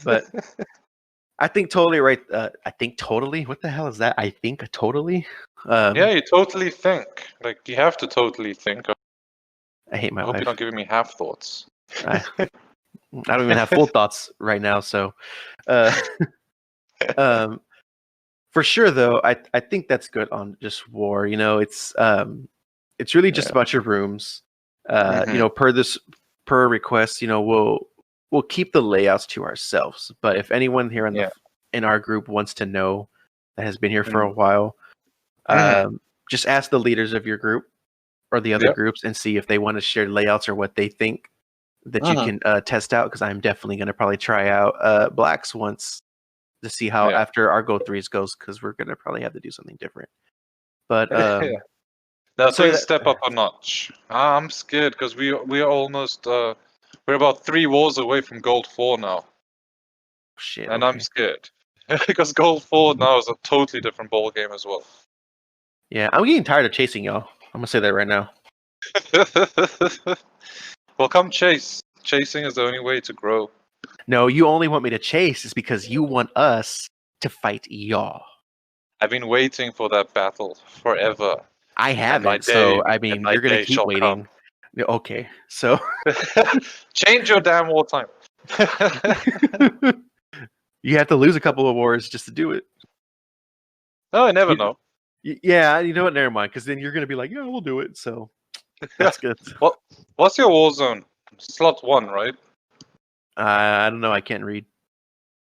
But I think totally right. I think totally. What the hell is that? I think totally. Yeah, you totally think. Like you have to totally think. I hate my I hope life. you're not giving me half thoughts. I don't even have full thoughts right now. So, for sure though, I think that's good on just war. It's really just about your rooms. Per request, we'll keep the layouts to ourselves. But if anyone here in our group wants to know that has been here for a while, just ask the leaders of your group or the other groups and see if they want to share layouts or what they think that you can test out. Because I'm definitely going to probably try out Blacks once to see how after our Go 3s goes, because we're going to probably have to do something different. But now things step up a notch. I'm scared because we are almost we're about 3 wars away from Gold 4 now. Shit, and I'm scared because Gold 4 now is a totally different ball game as well. Yeah, I'm getting tired of chasing y'all. I'm gonna say that right now. Well, come chase. Chasing is the only way to grow. No, you only want me to chase is because you want us to fight y'all. I've been waiting for that battle forever. I haven't, so I mean, you're gonna keep waiting. Come. Okay, so change your damn war time. You have to lose a couple of wars just to do it. Oh, I never know. Yeah, you know what? Never mind, because then you're gonna be like, yeah, we'll do it. So that's good. What's your war zone? Slot 1, right? I don't know. I can't read.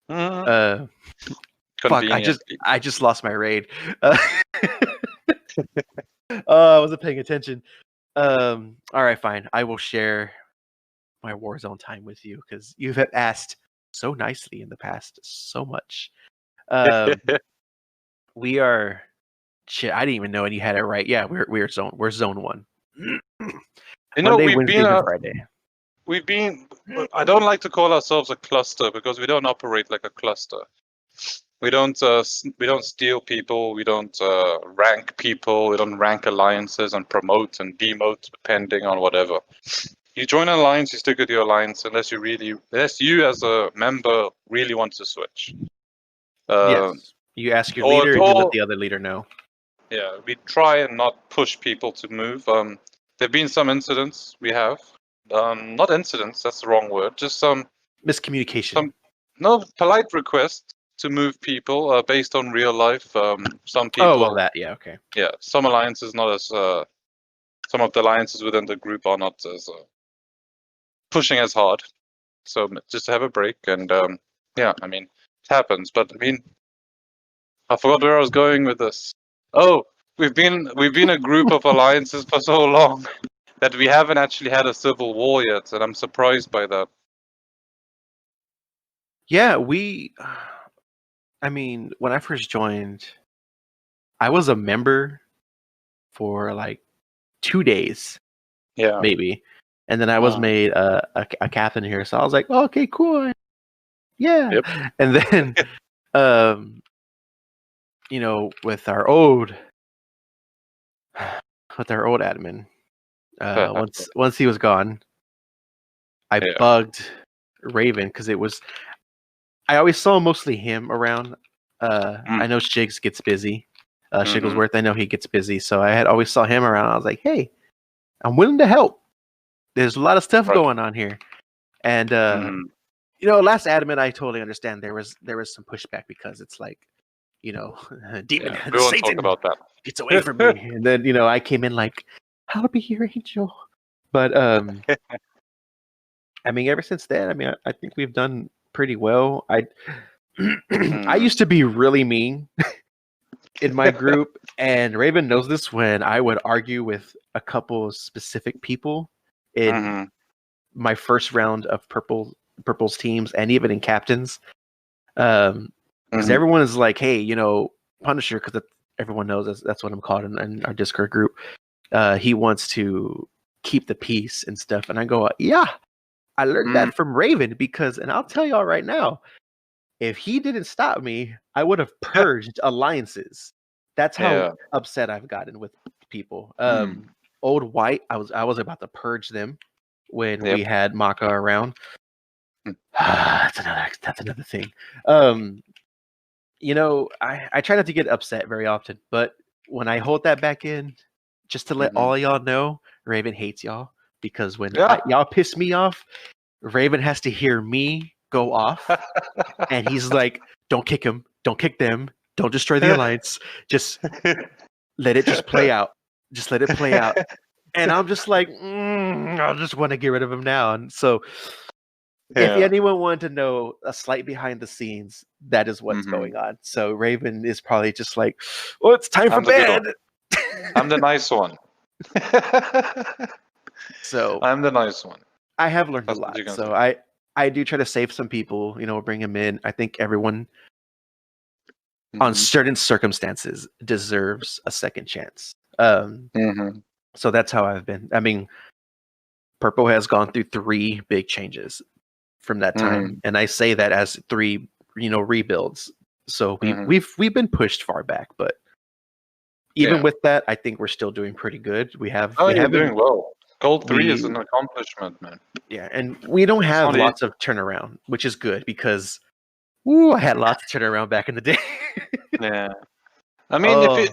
Fuck! I just lost my raid. I wasn't paying attention. All right, fine. I will share my Warzone time with you because you have asked so nicely in the past so much. We are. Shit, I didn't even know, and you had it right. Yeah, we're zone 1. Monday, Wednesday, and Friday. We've been. I don't like to call ourselves a cluster because we don't operate like a cluster. We don't steal people. We don't rank people. We don't rank alliances and promote and demote depending on whatever. You join an alliance, you stick with your alliance unless you as a member really want to switch. Yes. You ask your leader and you let the other leader know. Yeah, we try and not push people to move. There've been some incidents we have. Not incidents, that's the wrong word. Just some miscommunication. Polite requests to move people based on real life. Some people. Oh, well, that, yeah, okay. Yeah, some alliances not as. Some of the alliances within the group are not as pushing as hard. So just to have a break, and yeah, I mean, it happens. But I mean, I forgot where I was going with this. Oh, we've been a group of alliances for so long that we haven't actually had a civil war yet, and I'm surprised by that. Yeah, I mean, when I first joined, I was a member for like 2 days, maybe, and then I was made a captain here. So I was like, oh, okay, cool, yeah. Yep. And then, with our old admin, once he was gone, I bugged Raven because I always saw mostly him around. I know Shigs gets busy. Shigglesworth, I know he gets busy, so I had always saw him around. I was like, hey, I'm willing to help. There's a lot of stuff Right. going on here, and last adamant, I totally understand. There was some pushback because it's like, demon, Yeah, we won't talk Satan about that. gets away from me, and then I came in like, I'll be your angel, but I mean, ever since then, I mean, I think we've done pretty well. I used to be really mean in my group, and Raven knows this, when I would argue with a couple specific people in my first round of Purple's teams, and even in captains, because everyone is like, hey, Punisher, because everyone knows that's what I'm called in our Discord group. He wants to keep the peace and stuff, and I go, yeah, I learned that from Raven, and I'll tell y'all right now, if he didn't stop me, I would have purged alliances. That's how upset I've gotten with people. Old White, I was about to purge them when we had Maka around. That's another thing. I try not to get upset very often, but when I hold that back in, just to let all y'all know, Raven hates y'all, because when y'all piss me off, Raven has to hear me go off, and he's like, don't kick him, don't kick them, don't destroy the alliance, just let it just play out. Just let it play out. And I'm just like, I just want to get rid of him now. And so if anyone wanted to know a slight behind the scenes, that is what's going on. So Raven is probably just like, well, it's time for bed. I'm the nice one. So I'm the nice one. I have learned a lot. So I do try to save some people, bring them in. I think everyone on certain circumstances deserves a second chance. So that's how I've been. I mean, Purple has gone through 3 big changes from that time, and I say that as 3, rebuilds. So we've been pushed far back, but even with that, I think we're still doing pretty good. You're doing well. Gold 3 is an accomplishment, man. Yeah, and we don't have lots of turnaround, which is good, because I had lots of turnaround back in the day. Yeah. I mean,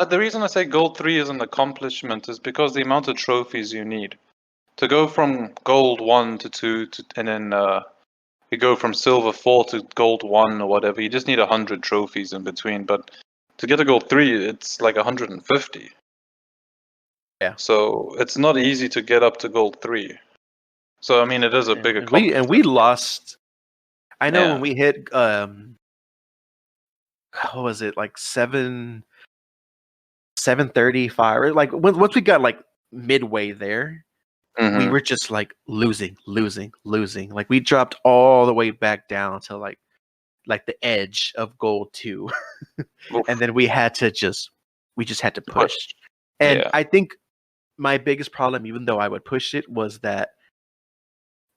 the reason I say Gold 3 is an accomplishment is because the amount of trophies you need. To go from Gold 1 to 2, and then you go from Silver 4 to Gold 1 or whatever, you just need 100 trophies in between. But to get a Gold 3, it's like 150. Yeah. So it's not easy to get up to Gold 3. So, I mean, it is a big accomplishment. We lost. I know when we hit, what was it, like 735? Like once we got like midway there, we were just like losing. Like we dropped all the way back down to like the edge of Gold 2, and then we just had to push. And I think my biggest problem, even though I would push it, was that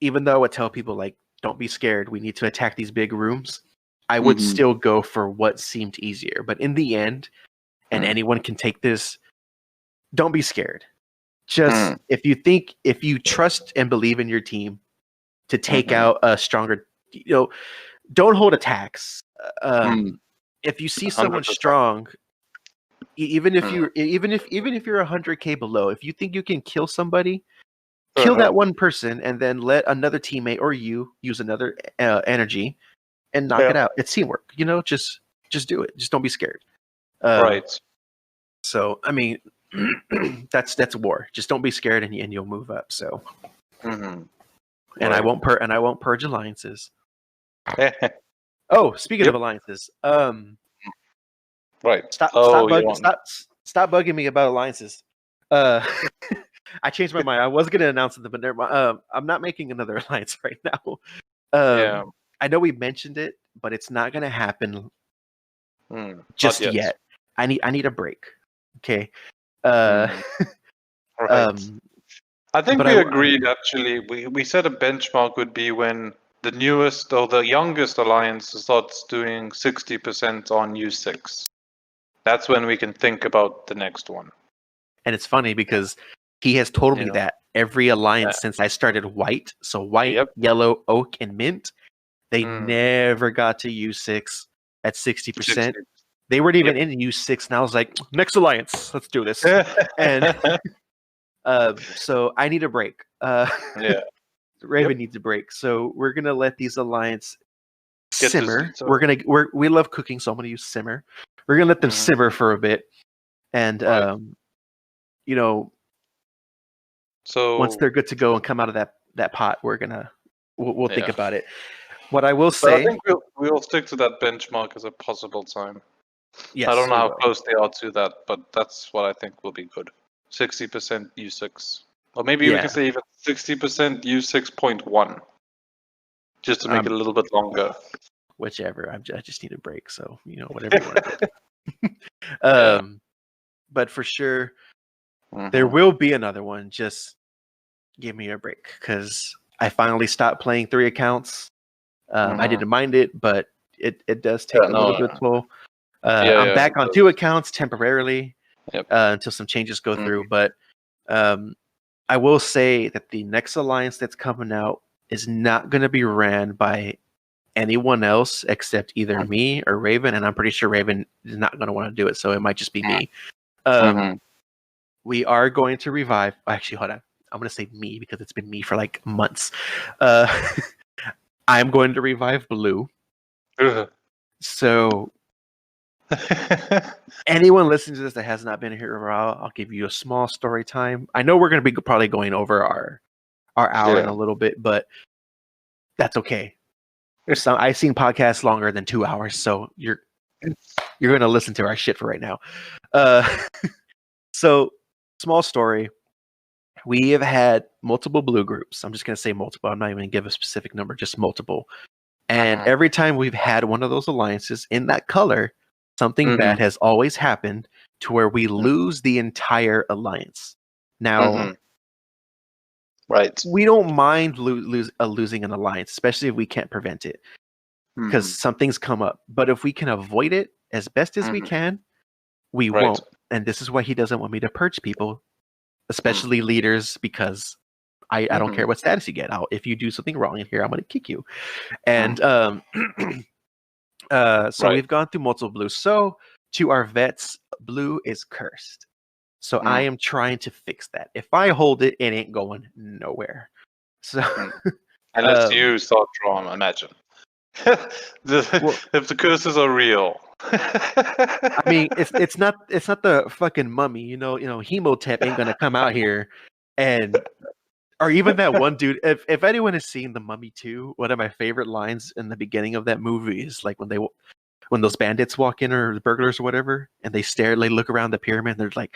even though I would tell people like, don't be scared, we need to attack these big rooms, I would still go for what seemed easier. But in the end, and anyone can take this, don't be scared. Just if you trust and believe in your team to take out a stronger, don't hold attacks. If you see someone 100%. Strong, even if you're 100K below, if you think you can kill somebody, kill that one person, and then let another teammate or you use another energy and knock it out. It's teamwork, just do it. Just don't be scared. Right. So, I mean, that's war. Just don't be scared, and you'll move up. So, and I won't purge alliances. Oh, speaking of alliances, right. Stop bugging me about alliances. I changed my mind. I was going to announce something, but never mind. I'm not making another alliance right now. I know we mentioned it, but it's not going to happen just yet. I need a break. Okay. Right. I think we agreed, actually. We said a benchmark would be when the newest or the youngest alliance starts doing 60% on U6. That's when we can think about the next one. And it's funny because he has told me that every alliance since I started White, so White, Yellow, Oak, and Mint, they never got to U6 at 60%. They weren't even in U6, and I was like, next alliance, let's do this. And So I need a break. Yeah. Raven needs a break. So we're gonna let these alliance Get to simmer. sleep, We love cooking, so I'm gonna use simmer. We're gonna let them simmer for a bit, and you know, So once they're good to go and come out of that pot, we'll think Yeah. about it. What I will But I say, think we'll stick to that benchmark as a possible time. yes, I don't know we how will. close they are to that, but that's what I think will be good. 60% U6. Or maybe we Yeah. can say even 60% U6.1. Just to make it a little bit longer. Whichever. I just need a break, so whatever you want to do. But for sure, there will be another one. Just give me a break, because I finally stopped playing 3 accounts. I didn't mind it, but it does take a little bit of toll. I'm back on 2 accounts temporarily until some changes go through. But I will say that the next alliance that's coming out is not going to be ran by anyone else except either me or Raven, and I'm pretty sure Raven is not going to want to do it, so it might just be me. We are going to revive. Actually, hold on. I'm going to say me because it's been me for like months. I'm going to revive Blue. So anyone listening to this that has not been here for a while, I'll give you a small story time. I know we're going to be probably going over our hour in a little bit, but that's okay. I've seen podcasts longer than 2 hours, so you're going to listen to our shit for right now. So, small story. We have had multiple blue groups. I'm just going to say multiple. I'm not even going to give a specific number, just multiple. And every time we've had one of those alliances in that color, something bad has always happened to where we lose the entire alliance. Now, right. We don't mind losing an alliance, especially if we can't prevent it, because something's come up. But if we can avoid it as best as we can, we won't. And this is why he doesn't want me to purge people, especially leaders, because I don't care what status you get. If you do something wrong in here, I'm going to kick you. And so we've gone through multiple blues. So to our vets, blue is cursed. So I am trying to fix that. If I hold it, it ain't going nowhere. So unless you start drawing, imagine. If the curses are real. I mean, it's not the fucking mummy, Hemotep ain't gonna come out here or even that one dude. If anyone has seen The Mummy 2, one of my favorite lines in the beginning of that movie is like when those bandits walk in, or the burglars or whatever, and they look around the pyramid, and they're like,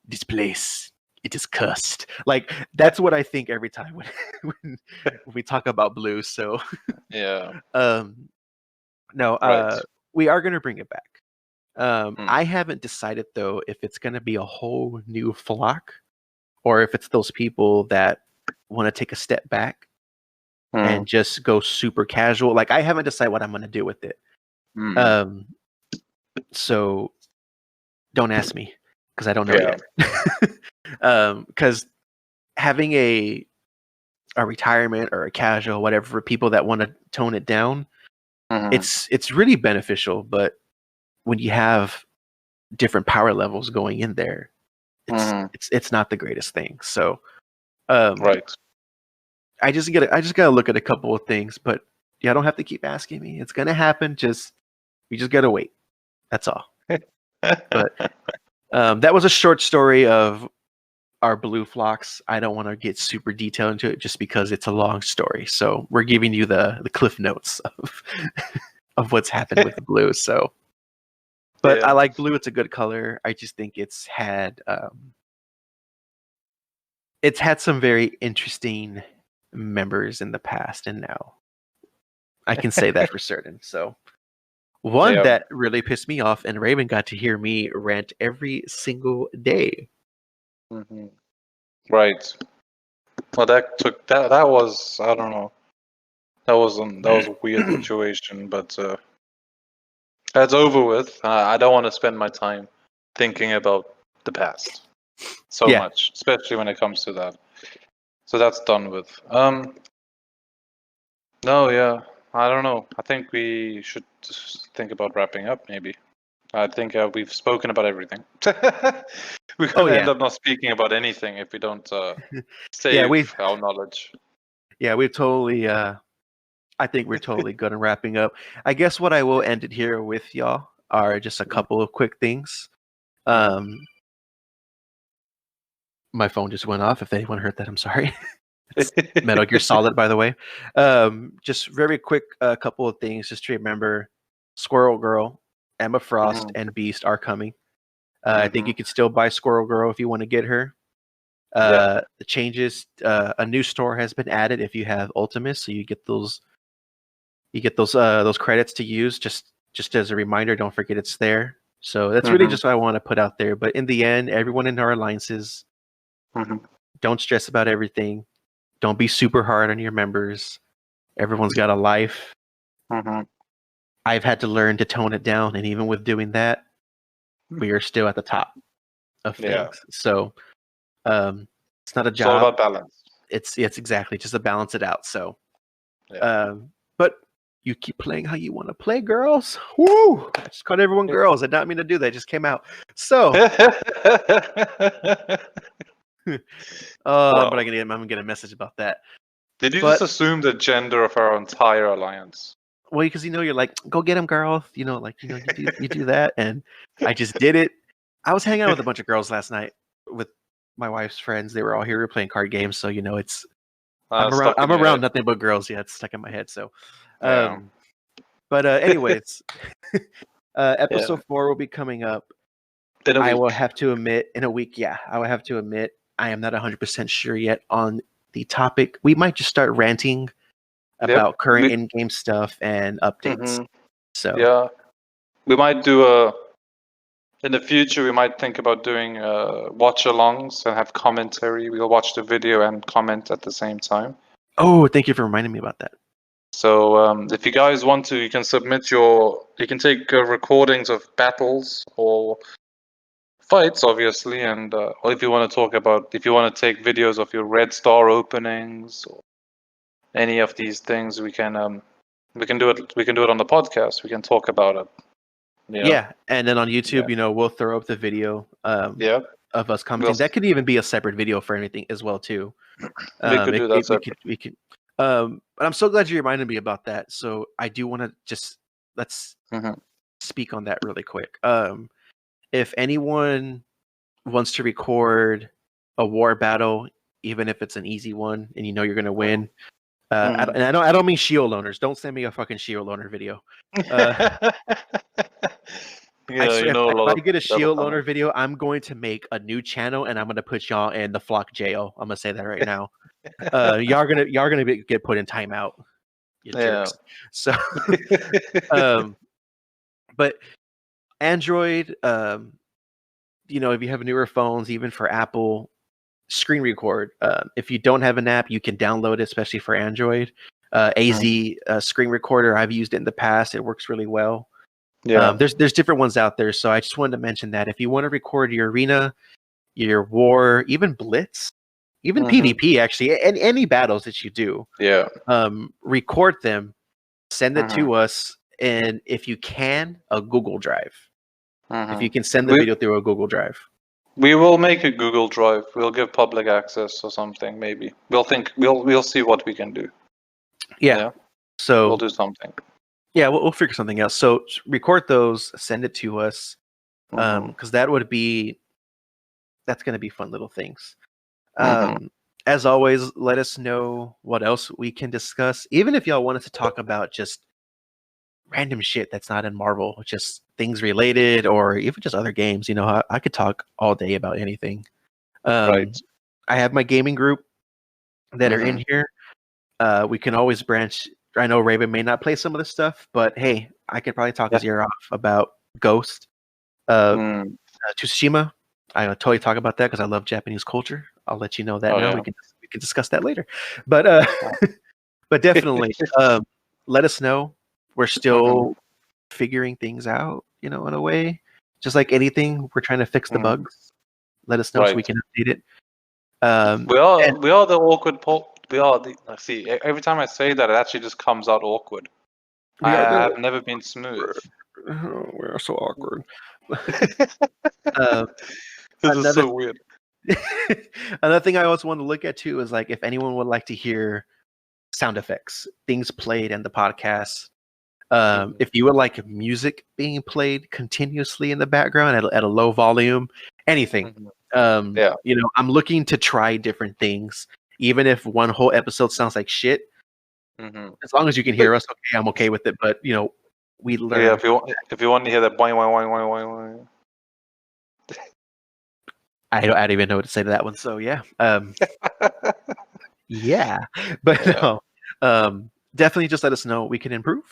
"This place, it is cursed." Like, that's what I think every time when we talk about blue. So no, we are gonna bring it back. I haven't decided though if it's gonna be a whole new flock, or if it's those people that want to take a step back and just go super casual. Like, I haven't decided what I'm gonna do with it. So don't ask me, because I don't know yet. Because having a retirement or a casual, whatever, for people that want to tone it down, it's really beneficial. But when you have different power levels going in there, it's not the greatest thing. So I just gotta look at a couple of things, but I don't have to keep asking me. It's gonna happen. We just gotta wait. That's all. But that was a short story of our blue flocks. I don't want to get super detailed into it just because it's a long story. So we're giving you the cliff notes of what's happened with the blue. So, but I like blue. It's a good color. I just think it's had some very interesting members in the past, and now I can say that for certain. So one that really pissed me off, and Raven got to hear me rant every single day. Right. Well, that was, I don't know. That was a weird situation, but that's over with. I don't want to spend my time thinking about the past so much, especially when it comes to that. So that's done with. No, I don't know. I think we should just think about wrapping up, maybe. I think we've spoken about everything. We're gonna end up not speaking about anything if we don't save our knowledge. Yeah, we've totally. I think we're totally good at wrapping up. I guess what I will end it here with y'all are just a couple of quick things. My phone just went off. If anyone heard that, I'm sorry. It's Metal Gear Solid, by the way. Just very quick, couple of things just to remember. Squirrel Girl, Emma Frost, and Beast are coming. I think you can still buy Squirrel Girl if you want to get her. The changes, a new store has been added if you have Ultimus, so you get those credits to use. Just as a reminder, don't forget it's there. So that's really just what I want to put out there. But in the end, everyone in our alliances, don't stress about everything. Don't be super hard on your members. Everyone's got a life. I've had to learn to tone it down, and even with doing that, we are still at the top of things. So it's not a job. It's all about balance. It's exactly just to balance it out. So, but you keep playing how you want to play, girls. Woo! I just called everyone girls. I did not mean to do that. It just came out. So, Wow. but I'm gonna get a message about that. Did you just assume the gender of our entire alliance? Well, because you're like, go get them, girl. You do that, and I just did it. I was hanging out with a bunch of girls last night with my wife's friends. They were all here playing card games, so it's. I'm around nothing but girls. Yeah, it's stuck in my head. So, but anyways, episode 4 will be coming up. I will have to admit, in a week. Yeah, I will have to admit, I am not 100% sure yet on the topic. We might just start ranting about current in-game stuff and updates. So yeah, we might do in the future. We might think about doing watch-alongs and have commentary. We'll watch the video and comment at the same time. Oh, thank you for reminding me about that. So if you guys want to, you can submit you can take recordings of battles or fights, obviously, and or if you want to take videos of your red star openings or any of these things, we can do it. We can do it on the podcast. We can talk about it. Yeah, and then on YouTube, we'll throw up the video. Of us commenting. That could even be a separate video for anything as well too. We could do that. We could. But I'm so glad you reminded me about that. So I do want to let's speak on that really quick. If anyone wants to record a war battle, even if it's an easy one, and you're going to win, I don't mean shield owners. Don't send me a fucking shield owner video. If I get a shield owner video, I'm going to make a new channel and I'm going to put y'all in the flock jail. I'm going to say that right now. Y'all gonna get put in timeout. You jerks. So, but Android, if you have newer phones, even for Apple, screen record. If you don't have an app, you can download it, especially for Android. AZ screen recorder. I've used it in the past. It works really well. Yeah. There's different ones out there. So I just wanted to mention that if you want to record your arena, your war, even Blitz, even PvP, actually, and any battles that you do, record them, send it to us, and if you can, a Google Drive. If you can send the video through a Google Drive. We will make a Google Drive. We'll give public access or something. Maybe we'll see what we can do. Yeah. So we'll do something. Yeah, we'll figure something else. So record those, send it to us, because that's going to be fun little things. As always, let us know what else we can discuss. Even if y'all want us to talk about just random shit that's not in Marvel, just things related, or even just other games. I could talk all day about anything. I have my gaming group that are in here. We can always branch. I know Raven may not play some of this stuff, but hey, I could probably talk his ear off about Ghost, Tsushima. I totally talk about that because I love Japanese culture. I'll let you know that now. We can discuss that later. But but definitely, let us know. We're still figuring things out, in a way. Just like anything, we're trying to fix the bugs. Let us know so we can update it. We are the awkward. See, every time I say that, it actually just comes out awkward. I've never been smooth. Oh, we're so awkward. This is another so weird. another thing I always want to look at too is like if anyone would like to hear sound effects, things played in the podcast. If you would like music being played continuously in the background at a low volume, anything. Yeah. You know, I'm looking to try different things, even if one whole episode sounds like shit. As long as you can hear us, okay, I'm okay with it. But you know, we learn. Yeah, if you want to hear that boing boing boing boing boing boing. I don't even know what to say to that one. So yeah, yeah, but Yeah. no, definitely just let us know we can improve.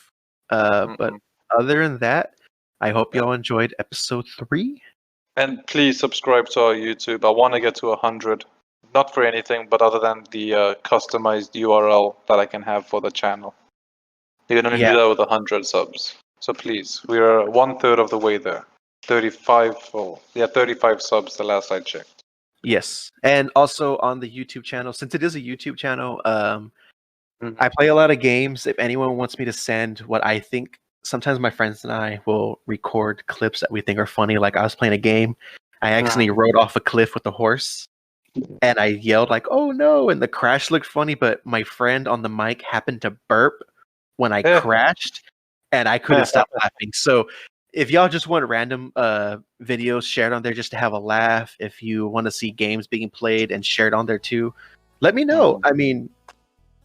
But other than that, I hope y'all enjoyed episode 3. And please subscribe to our YouTube. I want to get to 100. Not for anything, but other than the customized URL that I can have for the channel. You're gonna do that with 100 subs. So please, we are 1/3 of the way there. 35 subs the last I checked. Yes, and also on the YouTube channel, since it is a YouTube channel, I play a lot of games. If anyone wants me to send what I think, sometimes my friends and I will record clips that we think are funny. Like I was playing a game, I accidentally rode off a cliff with a horse, and I yelled like, "Oh no!" And the crash looked funny, but my friend on the mic happened to burp when I crashed, and I couldn't stop laughing. So if y'all just want random videos shared on there just to have a laugh, if you want to see games being played and shared on there too, let me know. I mean,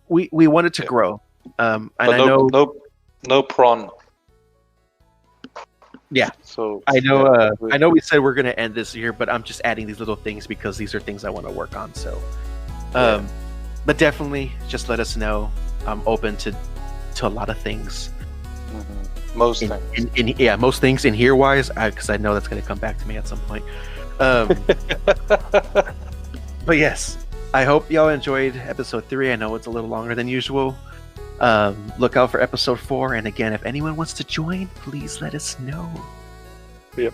we want it to grow. And but I know no prawn. Yeah. So I know I know we said we're gonna end this year, but I'm just adding these little things because these are things I want to work on. So but definitely just let us know. I'm open to a lot of things. Most things. Most things in here wise, because I know that's going to come back to me at some point. But yes, I hope y'all enjoyed episode 3. I know it's a little longer than usual. Look out for episode 4. And again, if anyone wants to join, please let us know. Yep.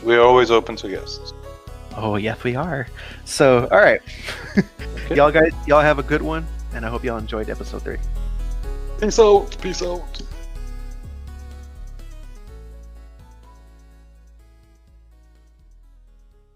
We're always open to guests. Oh, yes, we are. So, all right. Okay. Y'all have a good one. And I hope y'all enjoyed episode 3. Peace out. Peace out.